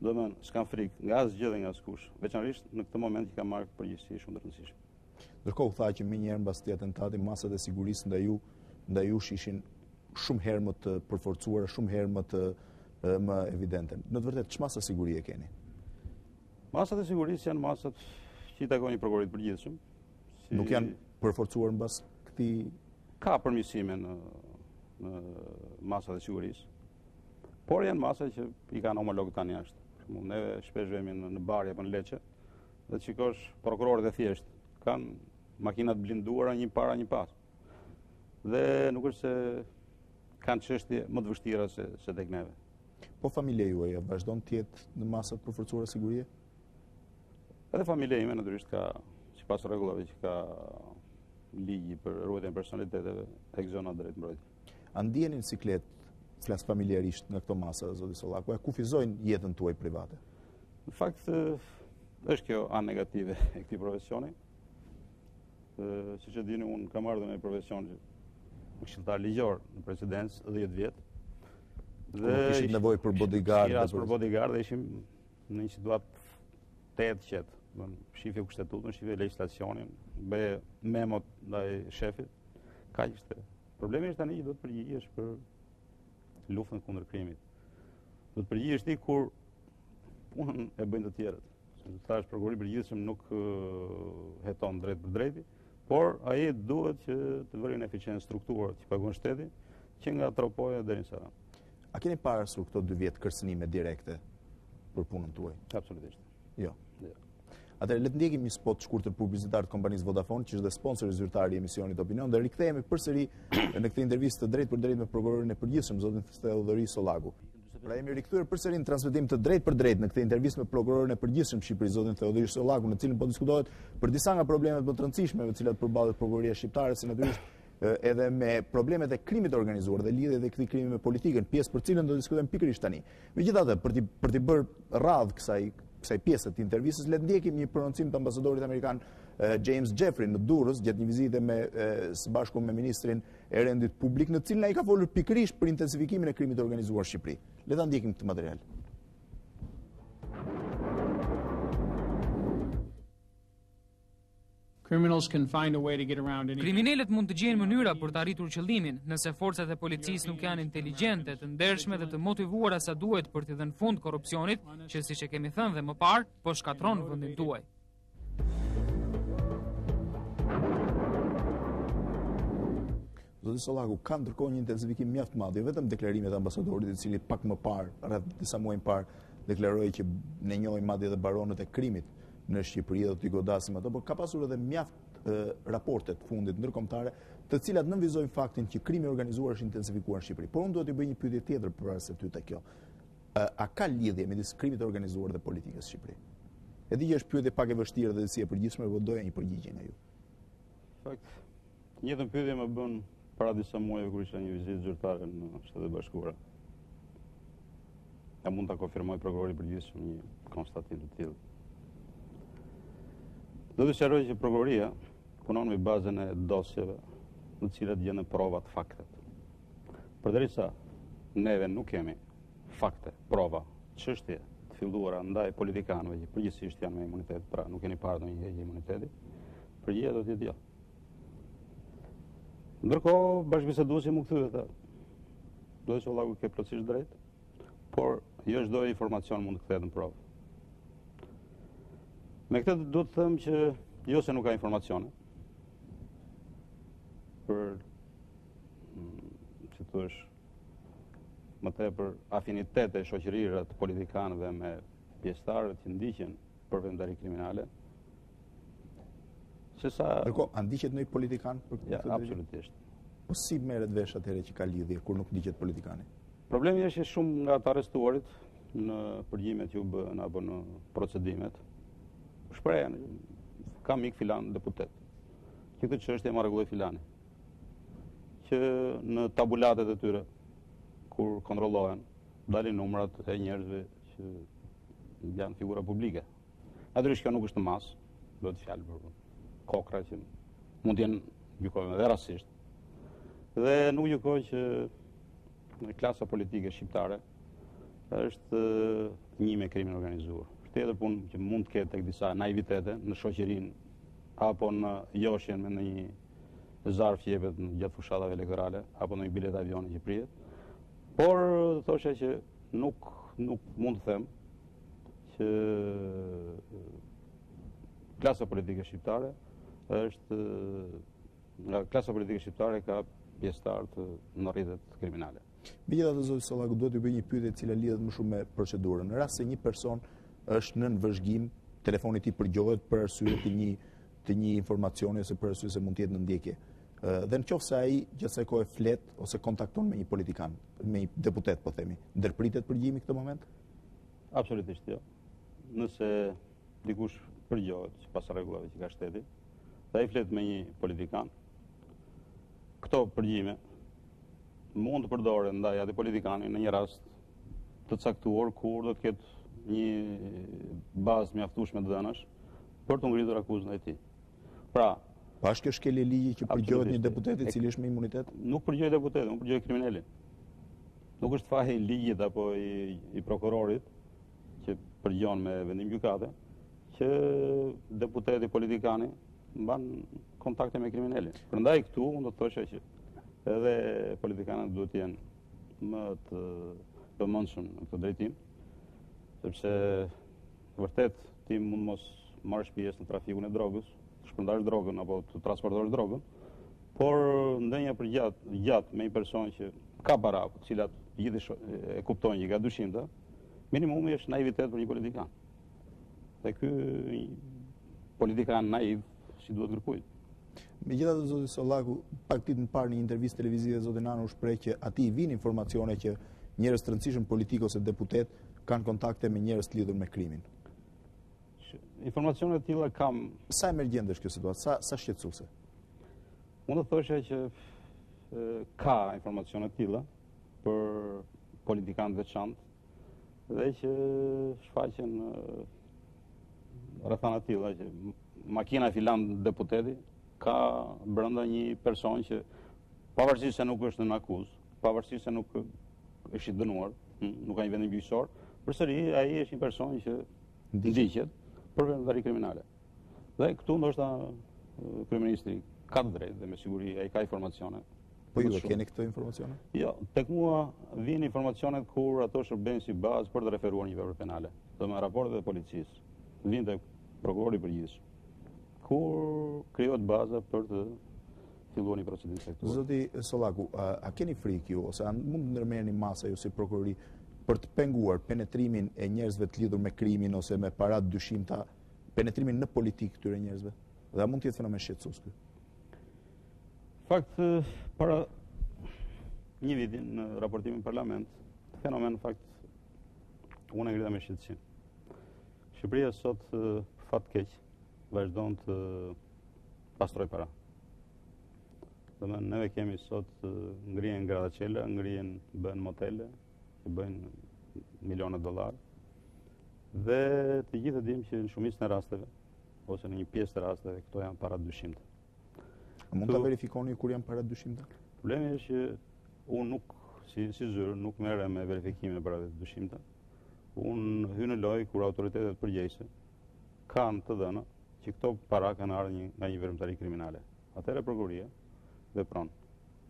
domethënë, s'kam frikë nga asgjë dhe nga askush, veçanërisht në këtë moment që kam marrë përgjegjësi shumë të rëndësishme. Ndërkohë tha që më njëherë mbas këtij atentati masat e sigurisë ndaj jush ishin shumë herë më të përforcuara, shumë herë më evidente. Në të vërtetë ç'masa sigurie keni? Masat e sigurisë janë masat që i takojnë prokurorit përgjithshëm. Nuk janë përforcuar mbas këtij? Ka përmirësime në masat e sigurisë. Por janë masa që i kanë homologët tanë jashtë. Neve shpesh vemi në Bari apo në Lecce dhe shikosh prokurorët e thjeshtë kanë makinat blinduara një para një pas. Dhe nuk është se kanë çështje më të vështira se tek neve. Po familja juaj vazhdon të jetë në masat përforcuara sigurie? Edhe familja ime natyrisht ka, sipas rregullave që ka ligji për ruajtjen e personaliteteve, ekzona drejt mbrojtje. A ndjeni në siklet, flas familjarisht në këto masa, zoti Sollaku, e kufizojnë jetën tuaj private? Në fakt, është kjo anë negative e këtij profesioni. Siç e dini, unë kam ardhur në profesion këshilltar ligjor në presidencë 10 vjet. Dhe kishit nevojë për bodyguard. Për bodyguard dhe ishim në një situatë të qetë. Shifje kushtetutën, shifje legjislacionin, bëje memot ndaj shefit. Kaq ishte. Problemi është tani që do të përgjigjesh për luftën kundër krimit. Do të përgjigjesh ti kur punën e bëjnë të tjerët. Thash prokurori i përgjithshëm nuk heton drejt për drejti, por ai duhet që të vërin eficiencë strukturë që paguon shteti, që nga tropoja deri në Saran. A keni parasur këto 2 vjet kërcënime direkte për punën tuaj? Absolutisht. Jo. Atëherë le të ndjekim një spot shkurtër publicitar të kompanisë Vodafone, që është dhe sponsor i zyrtari i emisionit Opinion, dhe rikthehemi përsëri në këtë intervistë të drejt për drejt me prokurorin e përgjithshëm, zotin Theodhori Sollaku. Pra jemi rikthyer përsëri në transmetim të drejt për drejt në këtë intervistë me prokurorin e përgjithshëm Shqipëri, zotin Theodhori Sollaku, në cilën po diskutohet për disa nga problemet më të rëndësishme me të cilat përballet prokuroria shqiptare, si natyrisht edhe me problemet e krimit të organizuar dhe lidhjet e këtij krimi me politikën, pjesë për cilën do të diskutojmë pikërisht tani. Megjithatë, për të bërë radhë kësaj pjese të intervistës, le të ndjekim një prononcim të ambasadorit amerikan James Jeffrey në Durrës gjatë një vizite së bashku me ministrin e rendit publik, në cilën ai ka folur pikërisht për intensifikimin e krimit të organizuar në Shqipëri. Le ta ndjekim këtë material. Kriminalët mund të gjejnë mënyra për të arritur qëllimin, nëse forcat e policisë nuk janë inteligjente, të ndershme dhe të motivuara sa duhet për t'i dhënë fund korrupsionit, që siç e kemi thënë dhe më parë, po shkatron vendin tuaj. Zoti Sollaku, ka ndërkohë një intensifikim mjaft madh, jo vetëm deklarimet e ambasadorit, i cili pak më parë, rreth disa muaj më parë, deklaroi që ne njohim madje edhe baronët e krimit në Shqipëri dhe t'i godasim ato, por ka pasur edhe mjaft raporte të fundit ndërkombëtare, të cilat nënvizojnë faktin që krimi organizuar është intensifikuar në Shqipëri. Por unë duhet të bëj një pyetje tjetër përveç se ty tek kjo. A ka lidhje midis krimit të organizuar dhe politikës në Shqipëri? E di që është pyetje pak e vështirë dhe si e përgjithshme, por doja një përgjigje nga ju. Fakt, njëjtën pyetje më bën para disa muajve kur isha një vizitë zyrtare në Shtetet e Bashkuara. Ja mund ta konfirmoj prokurori i përgjithshëm një konstatim të tillë. Do të sqaroj që prokuroria punon me bazën e dosjeve në të cilat gjenden provat, faktet. Përderisa neve nuk kemi fakte, prova, çështje të filluara ndaj politikanëve që përgjithsisht janë me imunitet, pra nuk keni parë ndonjë heqje imuniteti, përgjigjja do të jetë jo. Ndërkohë, bashkëbiseduesi më kthye tha, do të Sollaku ke plotësisht drejt, por jo çdo informacion mund të kthehet në provë. Me këtë do të them që jo se nuk ka informacione, për, si thush, më tepër afinitete shoqërire të politikanëve me pjesëtarët që ndiqen për vendari kriminale. Ndërkohë, a ndiqet ndonjë politikan për këtë? Ja, absolutisht. Po si merret vesh atëherë që ka lidhje kur nuk ndiqet politikani? Problemi është që shumë nga të arrestuarit në përgjimet që u bën apo në procedimet shprehen, kam ik filan deputet, që këtë çështje ma rregulloi filani, që në tabulatet e tyre, kur kontrollohen, dalin numrat e njerëzve që janë figura publike. Natyrisht kjo nuk është në masë, do të fjalë për kokra që mund të jenë gjykojnë edhe rastisht. Dhe nuk gjykoj që klasa politike shqiptare është një me krimin organizuar. Tjetër punë që mund të ketë tek disa naivitete në shoqërinë apo në joshjen me një zarf që jepet gjatë fushatave elektorale apo në një bilet avioni që prihet. Por thosha që nuk mund të them që klasa politike shqiptare është nga klasa politike shqiptare ka pjesëtar në rrjetet kriminale. Megjithatë, zoti Sollaku, duhet të bëj një pyetje e cila lidhet më shumë me procedurën. Në rast se një person është nën vëzhgim, telefoni i tij përgjohet për arsye të një informacioni ose për arsye se mund të jetë në ndjekje. Dhe në qoftë se ai gjithsej kohë flet ose kontakton me një politikan, me një deputet, po themi, ndërpritet përgjimi këtë moment? Absolutisht jo. Nëse dikush përgjohet sipas rregullave që ka shteti, dhe ai flet me një politikan, këto përgjime mund të përdoren ndaj atij politikani në një rast të caktuar kur do të ketë një bazë mjaftueshme dënash për të ngritur akuzën ndaj tij. Pra, pa është kjo shkelje e ligjit që përgjohet një deputet i cili është me imunitet? Nuk përgjohet deputetin, nuk përgjohet kriminalin. Nuk është faji i ligjit apo i prokurorit që përgjon me vendim gjykate që deputeti politikani mban kontakte me kriminalin. Prandaj këtu unë do të thosha që edhe politikanët duhet të jenë më të pëmendshëm në këtë drejtim, sepse vërtet ti mund mos marrësh pjesë në trafikun e drogës, të shpërndash drogën apo të transportosh drogën, por ndonjë gjatë me një person që ka para, të cilat gjithë e kuptojnë që ka dyshimta, minimumi është naivitet për një politikan. Dhe ky politikan naiv si duhet kërkuar. Megjithatë, zoti Sollaku, pak ditë më parë në një intervistë televizive zoti Nano u shpreh që atij i vijnë informacione që njerëz të rëndësishëm politik ose deputet kanë kontakte me njerëz të lidhur me krimin. Informacione të tilla kam. Sa emergjente është kjo situatë? Sa shqetësuese? Unë do thosha që ka informacione të tilla për politikanë veçantë dhe që shfaqen rrethana të tilla që makina filan deputeti ka brenda një person që pavarësisht se nuk është në akuzë, pavarësisht se nuk është i dënuar, nuk ka një vendim gjyqësor, përsëri ai është një person që ndiqet për vendari kriminale. Dhe këtu ndoshta kryeministri ka drejt dhe me siguri ai ka informacione. Po ju keni këto informacione? Jo, tek mua vijnë informacionet kur ato shërbejnë si bazë për të referuar një vepër penale. Do me raportet e policisë. Vijnë tek prokurori i përgjithshëm. Kur krijohet baza për të filluar një procedim sektor. Zoti Sollaku, a keni frikë ju ose mund të ndërmerrni masa ju si prokurori për të penguar penetrimin e njerëzve të lidhur me krimin ose me parat dyshimta, penetrimin në politikë këtyre njerëzve? Dhe a mund të jetë fenomen shqetësues ky? Fakt, para një viti në raportimin në parlament, fenomen fakt unë e ngrida me shqetësim. Shqipëria sot fat keq vazhdon të pastroj para. Neve kemi sot ngrihen gradacella, bëhen motele, bëjnë milione dollar. Dhe të gjithë e dim që në shumicën e rasteve, ose në një pjesë të rasteve, këto janë parat dyshimta. A mund të verifikoni kur janë parat dyshimta? Problemi është që unë nuk, si zyrë, nuk merre me verifikimin e parave dyshimta. Unë hy në lojë kur autoritetet përgjegjëse kanë të dhëna që këto para kanë ardhur nga një veprimtari kriminale. Atëherë prokuroria vepron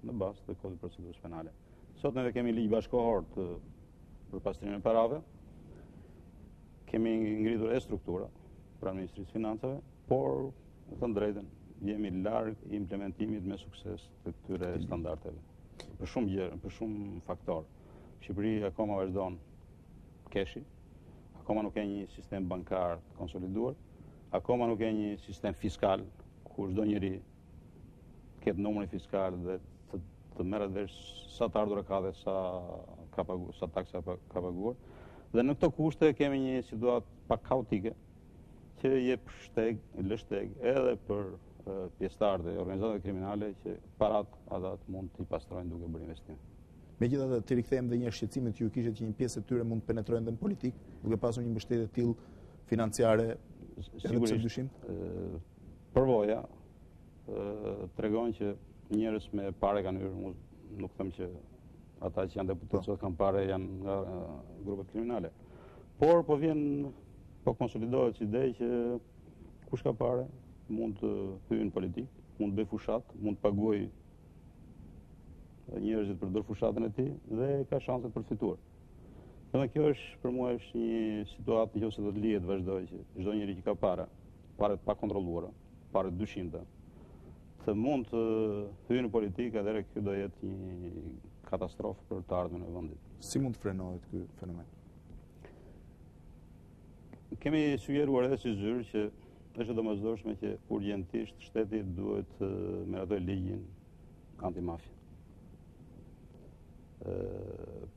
në bazë të kodit procedurës penale. Sot neve kemi ligj bashkëkohor për pastrimin e parave, kemi ngritur e struktura pranë Ministrisë Financave, por në të drejtën jemi larg implementimit me sukses të këtyre standardeve. Për shumë gjëra, për shumë faktorë. Shqipëria akoma vazhdon keshi, akoma nuk ka një sistem bankar të konsoliduar, akoma nuk ka një sistem fiskal ku çdo njeri ketë numrin fiskal dhe të merret vesh sa të ardhurë ka dhe sa taksa ka paguar. Dhe në këto kushte kemi një situatë pak kaotike që jep lë shteg edhe për pjesëtarët e organizatave kriminale që parat adat mund t'i pastrojnë duke bërë investime. Megjithatë, të rikthejmë dhe një shqetësimit që ju kishit që një pjesë e tyre mund të penetrojnë dhe në politikë, duke pasur një mbështetje të tillë financiare edhe pse dyshim? Përvoja tregon që njerëz me parë kanë hyrë, nuk them që ata që janë deputetë sot kanë parë janë nga grupet kriminale. Por po konsolidohet si ide që kush ka parë mund të hyjë në politikë, mund të bëjë fushat, mund të paguajë njerëzit për të bërë fushatën e tij dhe ka shanse të përfituar. Dhe kjo është për mua është një situatë nëse do të lihet vazhdoj që çdo njeri që ka parë të pakontrolluara, parë të dyshimta, të mund të hyjë në politikë, atëherë kjo do jetë një katastrofë për të ardhmen e vendit. Si mund të frenohet ky fenomen? Kemi sugjeruar edhe si zyrë që është domosdoshme që urgjentisht shteti duhet të meratoj ligjin antimafia.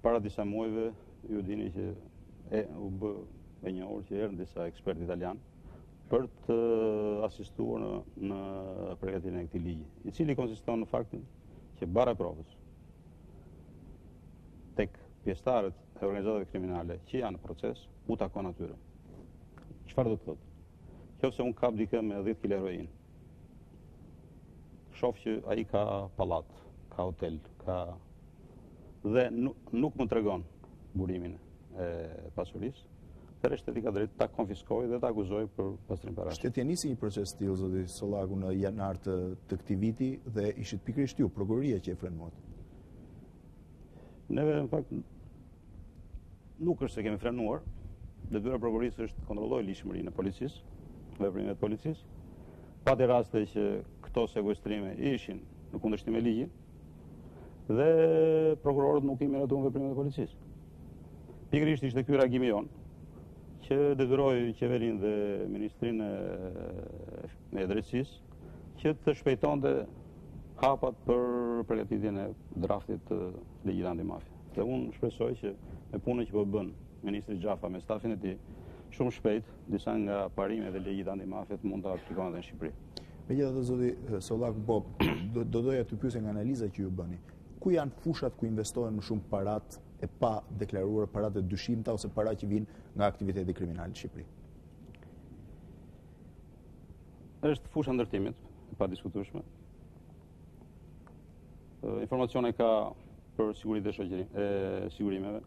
Para disa muajve, ju dini që u bë e njohur që erdhën disa ekspertë italianë për të asistuar në përgatitjen e këtij ligji, i cili konsiston në faktin që bara e provës tek pjesëtarët e organizatave kriminale që janë në proces u takon atyre. Çfarë do të thotë? Nëse unë kap dikë me 10 kg heroin, shoh që ai ka pallat, ka hotel, dhe nuk më tregon burimin e pasurisë, atëherë shteti ka drejt ta konfiskojë dhe ta akuzojë për pastrim parash. Shteti nisi një proces tillë, zoti Sollaku, në janar të këtij viti dhe ishit pikërisht ju, prokuroria, që e frenuat. Neve, në fakt, nuk është se kemi frenuar. Detyra e prokurorisë është të kontrollojë ligjshmërinë e policisë, veprimet e policisë. Pati raste që këto sekuestrime ishin në kundërshtim me ligjin dhe prokurorët nuk i miratuan veprimet e policisë. Pikërisht ishte ky reagimi jon që detyroi qeverinë dhe Ministrinë e Drejtësisë që të shpejtonte hapat për përgatitjen e draftit të ligjit antimafia. Dhe unë shpresoj që me punën që po bën Ministri Xhafa me stafin e tij, shumë shpejt disa nga parimet e ligjit antimafia mund të aplikohen edhe në Shqipëri. Megjithatë, zoti Sollaku, do doja të pyesja nga analiza që ju bëni. Ku janë fushat ku investohen më shumë parat e pa deklaruar, parat e dyshimta ose parat që vinë nga aktiviteti kriminal në Shqipëri? Është fusha ndërtimit, e pa diskutueshme. Informacione ka për sigurinë e sigurimeve.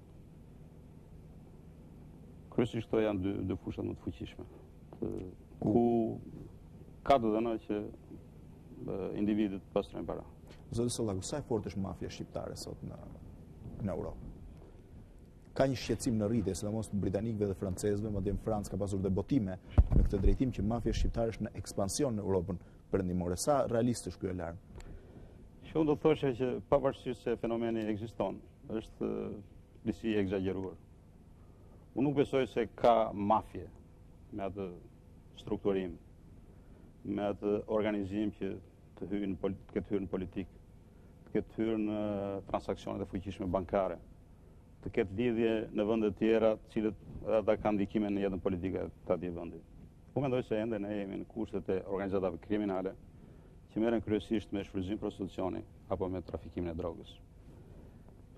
Kryesisht këto janë dy fushat më të fuqishme, ku ka të dhëna që individët pastrojnë para. Zoti Sollaku, sa e fortë është mafia shqiptare sot në Europë? Ka një shqetësim në rritje, sidomos britanikëve dhe francezëve, madje në Francë ka pasur debotime në këtë drejtim që mafia shqiptare është në ekspansion në Europën perëndimore. Sa realist është ky alarm? Unë do të thoshe që pavarësisht se fenomeni ekziston, është disi e egzageruar. Unë nuk besoj se ka mafje me atë strukturim, me atë organizim që të ketë hyrë në politikë, të ketë hyrë në transaksionet e fuqishme bankare, të ketë lidhje në vende të tjera, të cilët ata kanë ndikime në jetën politike të atij vendi. Unë mendoj se ende ne jemi në kushtet e organizatave kriminale që merren kryesisht me shfrytëzim prostitucioni apo me trafikimin e drogës.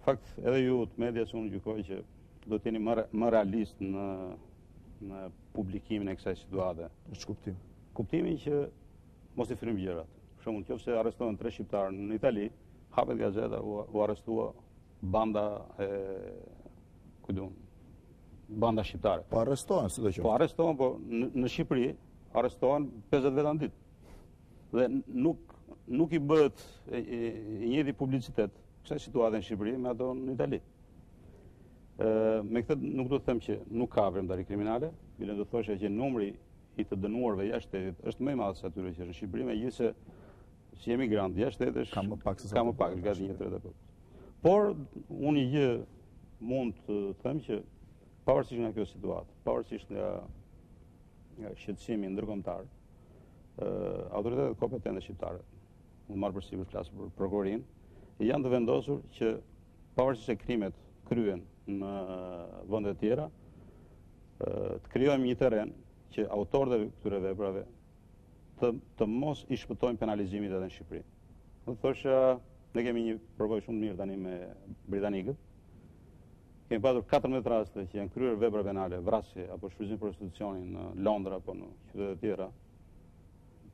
Në fakt, edhe ju të medias unë gjykoj që do të jeni më realist në publikimin e kësaj situate. Është kuptim. Kuptimi që mos i frym gjërat. Për shembull, nëse arrestohen 3 shqiptarë në Itali, hapet gazeta u arrestua banda banda shqiptare. Po arrestohen sidoqoftë. Po arrestohen, po në Shqipëri arrestohen 50 veta në ditë. Dhe nuk i bëhet i njëjti publicitet kësaj situate në Shqipëri me ato në Itali. Me këtë nuk do të them që nuk ka brendari kriminale, bile do të thoshe që numri i të dënuarve jashtë shtetit është më i madh se atyre që në Shqipëri, megjithëse si emigrant jashtë shtetit ka më pak gati 1/3. Por unë një gjë mund të them që pavarësisht nga kjo situatë, pavarësisht nga shqetësimi ndërkombëtar, autoritetet kompetente shqiptare, unë marr përsipër flas për prokurorinë, janë të vendosur që pavarësisht se krimet kryen në vende të tjera, të krijojmë një terren që autorët e këtyre veprave të mos i shpëtojnë penalizimit edhe në Shqipëri. Do thosha, ne kemi një provojë shumë mirë tani me britanikët. Kemi patur 14 raste që janë kryer vepra penale, vrasje apo shfrytëzim prostitucioni në Londra apo në qytete të tjera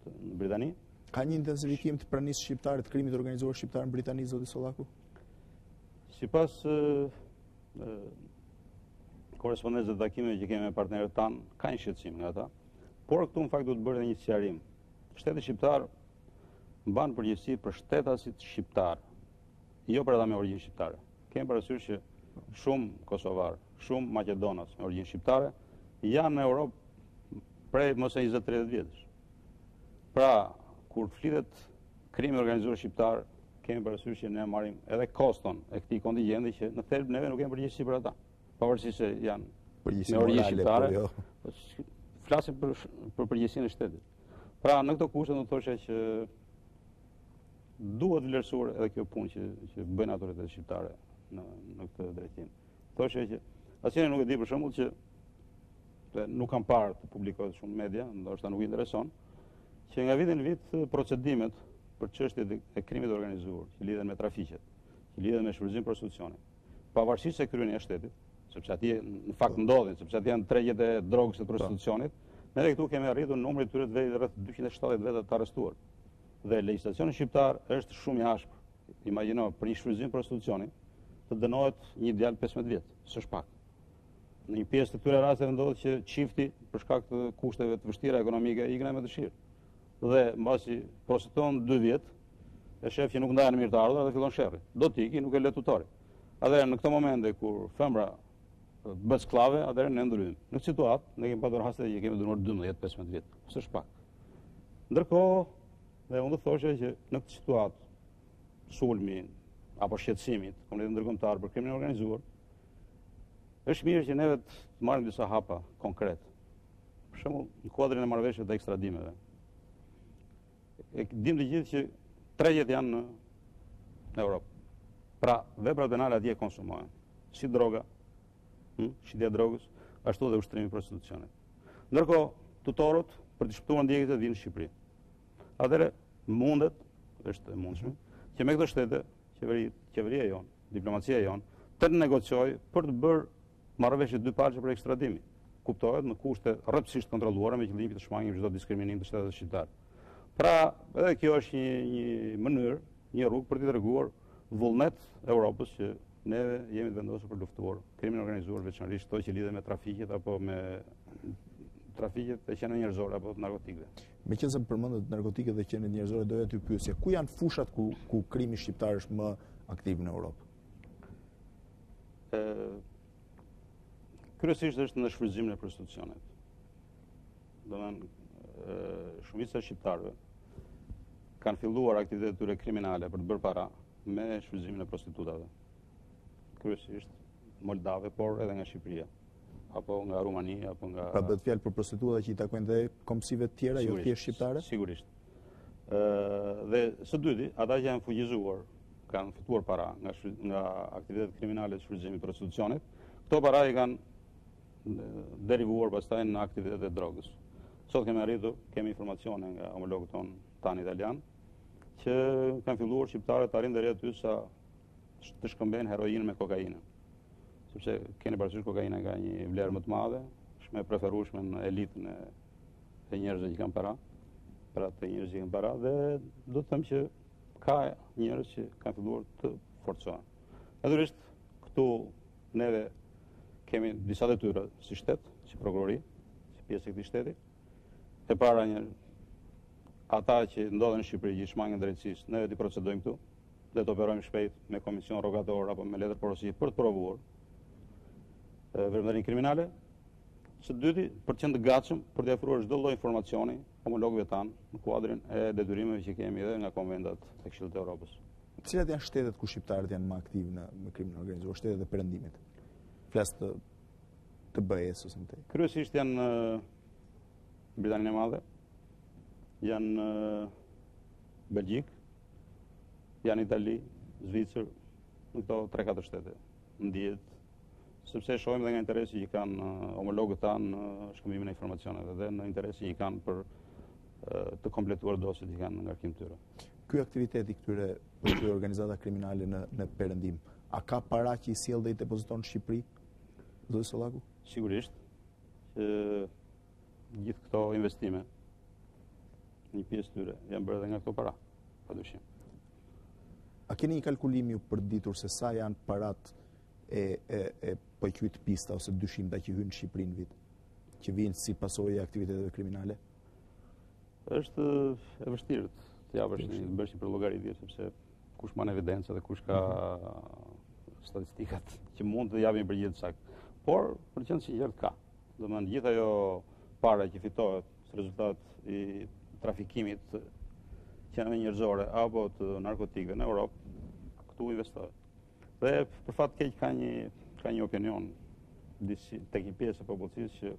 në Britani. Ka një intensifikim të pranisë shqiptare të krimit organizuar shqiptar në Britani, zoti Sollaku? Sipas korrespondencës dhe takimeve që kemi me partnerët tanë, ka një shqetësim nga ata, por këtu në fakt do të bërë një sqarim. Shteti shqiptar mban përgjegjësi për shtetasit shqiptar, jo për ata me origjinë shqiptare. Kemi parasysh që shumë kosovar, shumë maqedonas me origjinë shqiptare janë në Europë prej mos e 20-30 vjetësh. Pra, kur flitet krimi organizuar shqiptar, kemi parasysh që ne marrim edhe koston e këtij kontingenti që në thelb neve nuk kemi përgjegjësi për ata. Pavarësisht se janë me origjinë shqiptare, flasim për përgjegjësinë e shtetit. Pra, në këto kushte do të thoshe që duhet vlerësuar edhe kjo punë që bëjnë autoritetet shqiptare në këtë drejtim. Thoshe që asnjëri nuk e di për shembull që nuk kam parë të publikohet shumë media, ndoshta nuk i intereson, që nga vit në vit procedimet për çështjet e krimit organizuar, që lidhen me trafiqet, që lidhen me shfrytëzim prostitucionit, pavarësisht se kryen jashtë shtetit, sepse atje në fakt ndodhin, sepse atje janë tregjet e drogës e prostitucionit, ne edhe këtu kemi arritur numri i tyre të vejtë rreth 270 vete të arrestuar. Dhe legjislacioni shqiptar është shumë i ashpër. Imagjino, për një shfrytëzim prostitucioni të dënohet një djalë 15 vjet, s'është pak. Në një pjesë të këtyre rasteve ndodhet që çifti për shkak të kushteve të vështira ekonomike ikën me dëshirë. Dhe mbasi prostituon 2 vjet, e shef që nuk ndahen mirë të ardhurat dhe fillon sherrri. Do të iki, nuk e le tutari. Atëherë në këtë momente kur femra bëhet sklave, atëherë ne ndryhim. Në këtë situatë ne kemi pasur raste që kemi dënuar 12-15 vjet, s'është pak. Ndërkohë, dhe unë do thoshe që në këtë situatë, sulmi apo shqetësimit komunitetit ndërkombëtar për krimin organizuar, është mirë që neve të marrim disa hapa konkret. Për shembull, në kuadrin e marrëveshjeve të ekstradimeve. E dim të gjithë që tregjet janë në Europë. Pra, veprat penale atje konsumohen, si droga, shitja e drogës, ashtu dhe ushtrimi i prostitucionit. Ndërkohë, tutorët për të shpëtuar ndjekjet vinë në Shqipëri. Atëherë mundet, është e mundshme, që me këto shtete, qeveria jonë, diplomacia jonë, të negociojë për të bërë marrëveshje dypalçe për ekstradimin. Kuptohet në kushte rreptësisht kontrolluara me qëllimin të shmangim çdo diskriminim të shtetit shqiptar. Pra, edhe kjo është një mënyrë, një rrugë për t'i treguar vullnet Europës që neve jemi të vendosur për luftuar krimin organizuar, veçanërisht ato që lidhen me trafiqet apo me trafiqet e qenieve njerëzore apo të narkotikëve. Meqense përmendet narkotikët dhe qeniet njerëzore, doja t'ju pyesja, ku janë fushat ku krimi shqiptar është më aktiv në Europë? Kryesisht është në shfrytëzimin e prostitucionit. Domethënë shumica e shqiptarëve kanë filluar aktivitetet e tyre kriminale për të bërë para me shfrytëzimin e prostitutave. Kryesisht Moldave, por edhe nga Shqipëria, apo nga Rumania, apo nga... Pra bëhet fjalë për prostituta që i takojnë dhe komsive të tjera, jo thjesht shqiptare? Sigurisht. Dhe së dyti, ata që janë fuqizuar, kanë fituar para nga aktivitetet kriminale të shfrytëzimit prostitucionit, këto para i kanë derivuar pastaj në aktivitetet e drogës. Sot kemi informacione nga homologët tonë tan italian, që kanë filluar shqiptarët të arrin deri aty sa të shkëmbejnë heroinë me kokainë. Sepse keni parasysh kokaina ka një vlerë më të madhe, është më e preferueshme në elitën e njerëzve që kanë para, pra të njerëzve që kanë para, dhe do të them që ka njerëz që kanë filluar të forcohen. Natyrisht këtu neve kemi disa detyra si shtet, si prokurori, si pjesë e këtij shteti. E para ata që ndodhen në Shqipëri që shmangin drejtësisë, ne vetë i procedojmë këtu dhe të operojmë shpejt me komision rogator apo me letër porosie për të provuar veprimtarinë kriminale. Së dyti, për të qenë të gatshëm për të ofruar çdo lloj informacioni homologëve tanë në kuadrin e detyrimeve që kemi edhe nga konventat e Këshillit të Evropës. Cilat janë shtetet ku shqiptarët janë më aktiv në krimin organizuar, shtetet e perëndimit? Flas të BE-s ose më tej. Kryesisht janë Britania e Madhe, janë Belgjik, janë Itali, Zvicër, në këto 3-4 shtete. Ndihet sepse shohim dhe nga interesi që kanë homologët tanë në shkëmbimin e informacioneve dhe në interesi që kanë për të kompletuar dosjet që kanë në ngarkim tyre. Ky aktiviteti këtyre organizata kriminale në perëndim, a ka para që i sjell dhe i depoziton në Shqipëri? Zoti Sollaku? Sigurisht që gjithë këto investime, një pjesë tyre janë bërë edhe nga këto para, padyshim. A keni një kalkulim ju për ditur se sa janë parat e pëjqyt pista ose dyshimta që hynë në Shqipëri në vit, që vinë si pasojë e aktiviteteve kriminale? Është e vështirë të japësh një bësh një llogaritje, sepse kush man evidencë dhe kush ka statistikat që mund të japin përgjigje të saktë. Por për të qenë sinqert ka. Domethënë gjithë ajo para që fitohet si rezultat i trafikimit qenieve njerëzore apo të narkotikëve në Europë, këtu investohet. Dhe për fat keq ka një opinion tek një pjesë e popullsisë që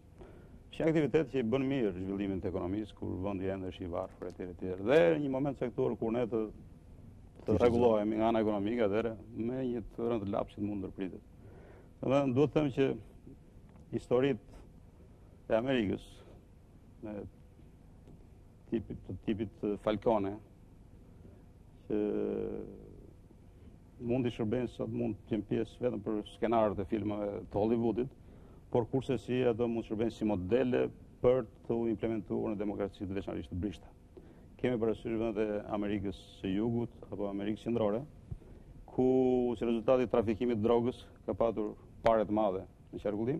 është një aktivitet që i bën mirë zhvillimin të ekonomisë kur vendi ende është i varfër etj. Dhe në një moment caktuar kur ne të të rregullohemi nga ana ekonomike, atëherë me një të rënd lapsit mund ndërpritet. Domethënë duhet të them që historitë e Amerikës me tipit Falcone që mund të shërbejnë sot mund të jenë pjesë vetëm për skenarët e filmave të Hollywoodit, por kurse si ato mund të shërbejnë si modele për të implementuar në demokraci të veçanërisht të brishta. Kemi parasysh vendet e Amerikës së Jugut apo Amerikës Qendrore, ku si rezultati i trafikimit të drogës ka patur pare të madhe në qarkullim,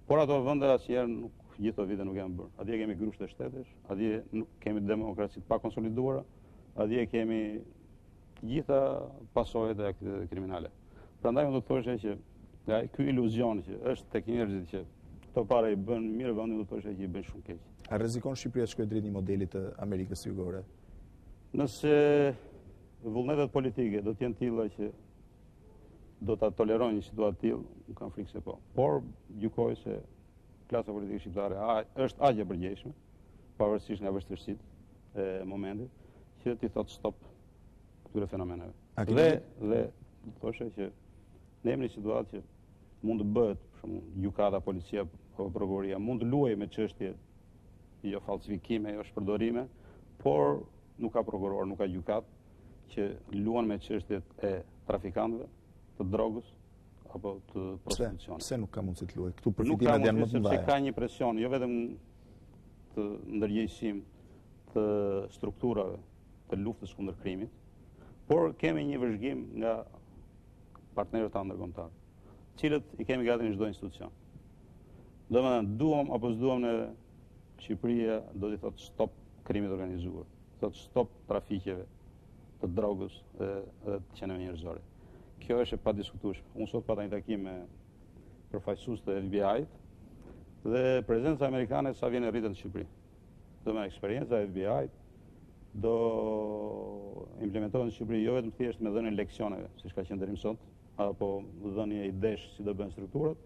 por ato vende asnjëherë nuk gjithë vite nuk janë bërë. Atje kemi grushte shtetesh, atje nuk kemi demokraci të pakonsoliduara, atje kemi gjitha pasojat e aktivitete kriminale. Prandaj unë do të thoshe që ky iluzion që është tek njerëzit që këto pare i bën mirë vendin, do të thoshe që i bën shumë keq. A rrezikon Shqipëria të shkojë drejt një modeli të Amerikës Jugore? Nëse vullnetet politike do të jenë tilla që do ta tolerojnë një situatë tillë, nuk kam frikë se po. Por gjykoj se klasa politike shqiptare është aq e përgjegjshme, pavarësisht nga vështirësitë e momentit, që ti thotë stop këtyre fenomeneve. Dhe thoshe që ne jemi në situatë që mund të bëhet, për shembull, gjykata, policia apo prokuroria mund të luajë me çështje jo falsifikime, jo shpërdorime, por nuk ka prokuror, nuk ka gjykat që luan me çështjet e trafikantëve, të drogës apo të prostitucionit. Pse nuk ka mundësi të luajë? Këtu përfitimet janë më të mëdha. Sepse ka një presion, jo vetëm të ndërgjegjësim të strukturave të luftës kundër krimit, por kemi një vëzhgim nga partnerët tanë ndërkombëtar, cilët i kemi gati në çdo institucion. Domethënë, duam apo s'duam në Shqipëria do t'i thotë stop krimit organizuar, thotë stop trafikeve të drogës dhe të qenieve njerëzore. Kjo është e padiskutueshme. Unë sot pata një takim me përfaqësues të FBI-t dhe prezenca amerikane sa vjen e rritën në Shqipëri. Domethënë, eksperienca e FBI-t do implementohet në Shqipëri jo vetëm thjesht me dhënien leksioneve, siç ka qenë deri më sot, apo dhënie idesh si do bëhen strukturat,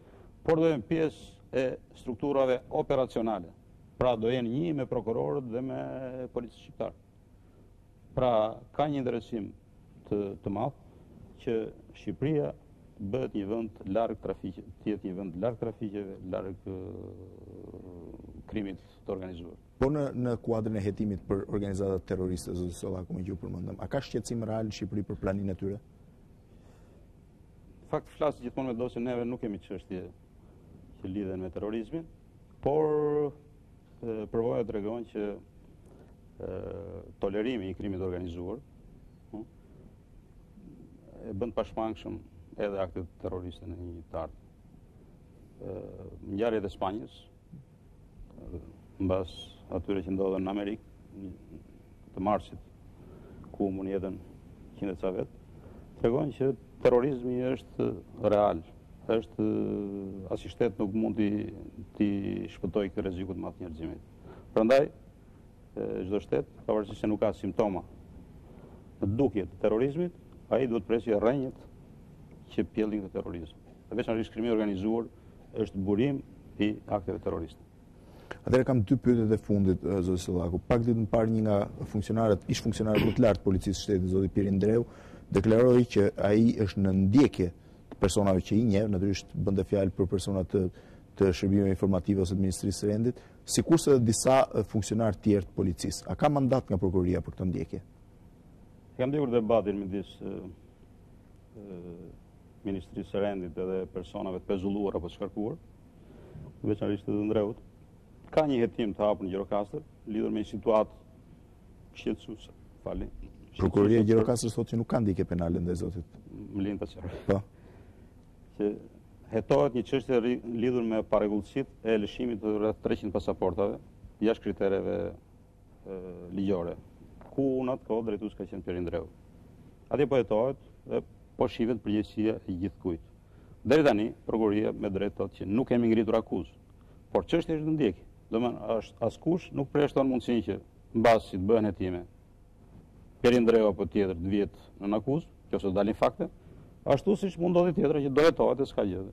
por do jenë pjesë e strukturave operacionale. Pra do jenë një me prokurorët dhe me policisë shqiptar. Pra ka një interesim të madh që Shqipëria bëhet një vend larg trafikit, të jetë një vend larg trafikeve, larg krimit të organizuar. Po në kuadrin e hetimit për organizatat terroriste, zoti Sollaku më gjuh përmendëm, a ka shqetësim real në Shqipëri për planinë e tyre? Fakt flas gjithmonë me dosje, neve nuk kemi çështje që lidhen me terrorizmin, por përvojat tregojnë që tolerimi i krimit organizuar e bën pashmangshëm edhe aktet terroriste në një të ardhmen. Ngjarjet e Spanjës, mbas atyre që ndodhen në Amerikë, të marsit, ku mund jetën 100 e ca vet, tregojnë që terrorizmi është real, është asnjë shtet nuk mund t'i shpëtojë këtë rreziku të madh të njerëzimit. Prandaj çdo shtet, pavarësisht se nuk ka simptoma në dukje të terrorizmit, ai duhet presë rrënjët që pjellin këtë terrorizëm. Veçanërisht krimi organizuar është burim i akteve terroriste. Atëherë kam dy pyetje të fundit, zoti Sollaku. Pak ditë më parë një nga ish funksionarët më të lartë të policisë së shtetit, zoti Pirindreu, deklaroi që ai është në ndjekje të personave që i njeh, natyrisht bënte fjalë për persona të shërbimeve informative ose të Ministrisë së Rendit, sikurse edhe disa funksionarë tjerë të policisë. A ka mandat nga prokuroria për këtë ndjekje? Kam ndjekur debatin midis Ministrisë së Rendit edhe personave të pezulluar apo të shkarkuar, veçanërisht të Ndreut. Ka një hetim të hapur në Gjirokastër lidhur me një situatë shqetësuese. Prokuroria e Gjirokastër thotë që nuk ka ndjekje penale ndaj zotit. Më lind ta sqaroj. Po. Që hetohet një çështje lidhur me parregullsitë e lëshimit të rreth 300 pasaportave jashtë kritereve ligjore, ku në atë kohë drejtues ka qenë Pirindreu. Atje po hetohet dhe po shihet përgjegjësia e gjithkujt. Deri tani prokuroria me drejt thotë që nuk kemi ngritur akuzë, por çështja është në ndjekje. Domethënë askush nuk përjashton mundësinë që mbasi të bëhen hetime Pirindreu apo tjetër të vihet në akuzë, nëse dalin fakte, ashtu siç mund ndodhi tjetër që do hetohet e s'ka gjë.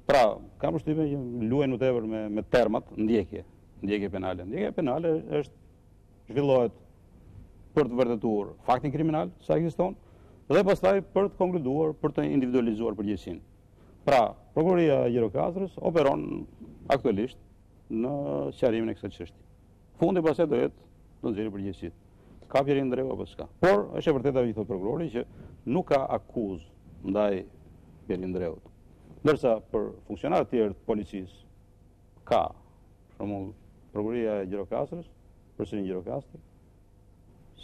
Pra, kam përshtypjen që luajnë më tepër me termat ndjekje penale. Ndjekja penale zhvillohet për të vërtetuar faktin kriminal sa ekziston, dhe pastaj për të konkluduar, për të individualizuar përgjegjësinë. Pra, Prokuroria e Gjirokastrës operon aktualisht në sqarimin e kësaj çështje. Fundi pastaj do nxjerrë përgjegjësitë. Ka Pierin Dreu apo s'ka? Por është e vërtetë ajo thotë prokurori që nuk ka akuzë ndaj Pierin Dreut. Ndërsa për funksionarët tjerë të policisë ka, për shembull, Prokuroria e Gjirokastrës, përsëri Gjirokastër,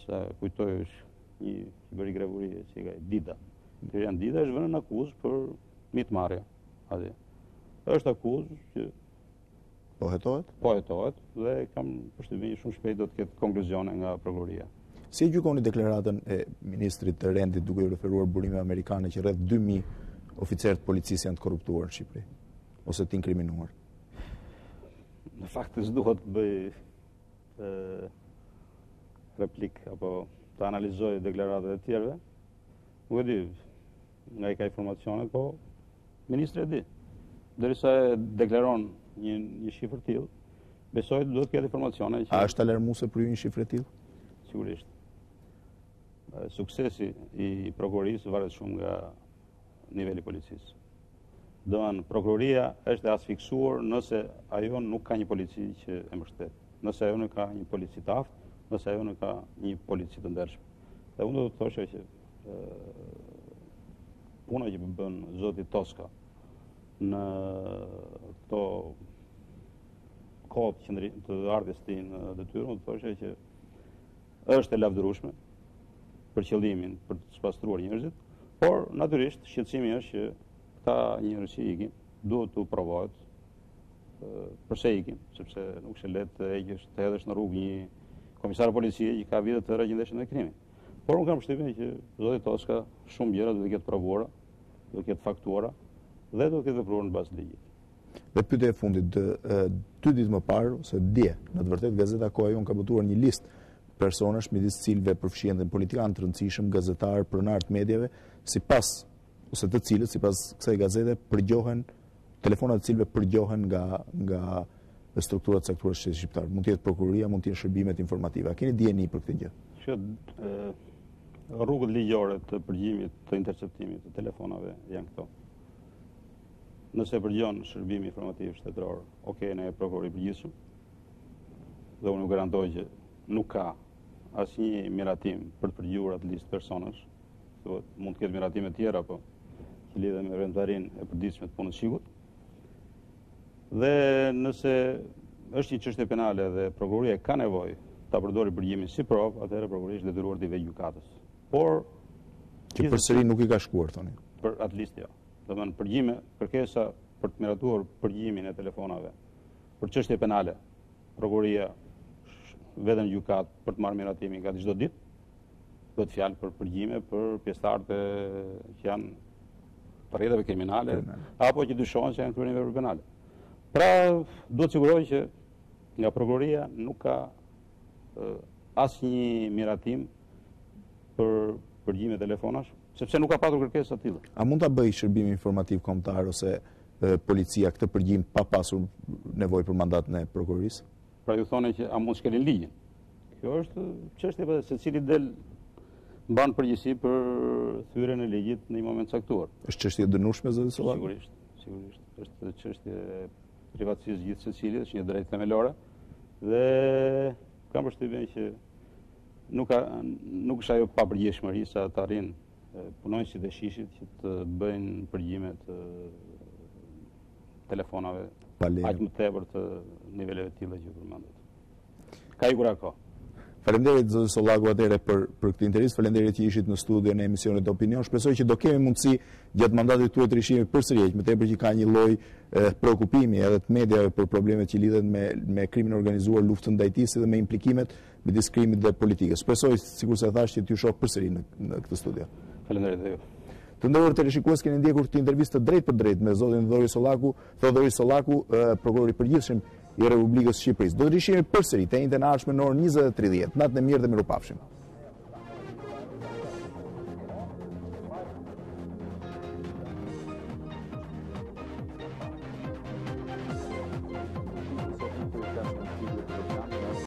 sa kujtoj është një qeveri grevurie që ka Dida. Kryerian Dida është vënë në akuzë për mitmarrje. Atje. Është akuzë që po hetohet? Po hetohet dhe kam përshtypjen shumë shpejt do të ketë konkluzione nga prokuroria. Si e gjykoni deklaratën e ministrit të Rendit duke u referuar burimeve amerikane që rreth 2000 oficerë të policisë janë të korruptuar në Shqipëri ose të inkriminuar? Në fakt s'duhet të bëj replik apo të analizoj deklaratat e tjerëve. Nuk e di, nga i ka informacionet, po ministri e di. Derisa e deklaron një shifër tillë, besoj duhet të ketë informacione që... A është alarmuese për ju një shifër tillë? Sigurisht. Suksesi i prokurorisë varet shumë nga niveli i policisë. Domethënë, prokuroria është e asfiksuar nëse ajo nuk ka një polici që e mbështet, nëse ajo nuk ka një polici të aftë, nëse ajo nuk ka një polici të ndershme. Dhe unë do të thosha që puna që bën zoti Toska në këto kohë të ardhes të në detyrë, unë do të thosha që është e lavdërueshme për qëllimin për të pastruar njerëzit, por natyrisht shqetësimi është që këta njerëz që ikin duhet të provohet përse ikin, sepse nuk është lehtë të heqësh të hedhësh në rrugë një komisar policie që ka vite të tëra që ndeshin me krimin. Por unë kam përshtypjen që zoti Toska shumë gjëra do të ketë provuara, do të ketë faktuara dhe do të ketë vepruar në bazë të ligjit. Dhe pyetja e fundit, 2 ditë më parë ose dje, në të vërtetë gazeta Koha Jon ka botuar një listë personash midis cilëve përfshijnë politikanë të rëndësishëm, gazetarë, pronarë të medjave, ose të cilët sipas kësaj gazete përgjohen, telefonat të cilëve përgjohen nga strukturat caktuara të shqiptar. Mund të jetë prokuroria, mund të jenë shërbimet informative. A keni dieni për këtë gjë? Rrugët ligjore të përgjimit, të interceptimit të telefonave janë këto. Nëse përgjon shërbimi informativ shtetëror, ne e prokurori përgjithshëm, dhe unë ju garantoj që nuk ka asnjë miratim për të përgjuar atë listë personash, mund të ketë miratime tjera, po që lidhen me vendvarin e përditshme të punës shikut. Dhe nëse është një çështje penale dhe prokuroria ka nevojë ta përdorë përgjimin si provë, atëherë prokuroria është detyruar t'i vejë gjykatës. Por që përsëri nuk i ka shkuar, thoni. Për atë listë jo. Domethënë përgjime, kërkesa për të miratuar përgjimin e telefonave për çështje penale, prokuroria vetëm gjykat për të marrë miratimin nga çdo ditë, do të fjalë për përgjime për pjesëtarët që janë të rrjeteve kriminale apo që dyshohen se janë kryer një vepër penale. Pra, do të siguroj që nga prokuroria nuk ka asnjë miratim për përgjime telefonash, sepse nuk ka patur kërkesa të tilla. A mund ta bëj shërbimi informativ kombëtar ose policia këtë përgjim pa pasur nevojë për mandatin e prokurorisë? Pra ju thonë që a mund shkelin ligjin. Kjo është çështje për secili del mban përgjegjësi për thyrjen e ligjit në një moment caktuar. Është çështje e dënueshme zoti Sollaku? Sigurisht. Është çështje privatësisë gjithë secilit, është një drejtë themelore dhe kam përshtypjen që nuk është ajo papërgjeshmëri sa të arrijnë punonjësit e shishit që të bëjnë përgjime të telefonave aq më tepër të niveleve të tilla që përmendet. Ka ikur akoma. Faleminderit zoti Sollaku atëherë për këtë intervistë, faleminderit që ishit në studio në emisionin Opinion. Shpresoj që do kemi mundësi gjatë mandatit tuaj të rishihemi përsëri, më tepër që ka një lloj preokupimi edhe të mediave për problemet që lidhen me krimin organizuar, luftën ndaj tij dhe me implikimet midis krimit dhe politikës. Shpresoj, sikurse thash, që t'ju shoh përsëri në këtë studio. Faleminderit edhe ju. Të nderuar teleshikues, keni ndjekur këtë intervistë drejt për drejt me zotin Theodhori Sollaku, prokurori i përgjithshëm i Republikës së Shqipërisë. Do të rishihemi përsëri të njëjtën ardhshme në orën 20:30. Natën e mirë dhe mirupafshim.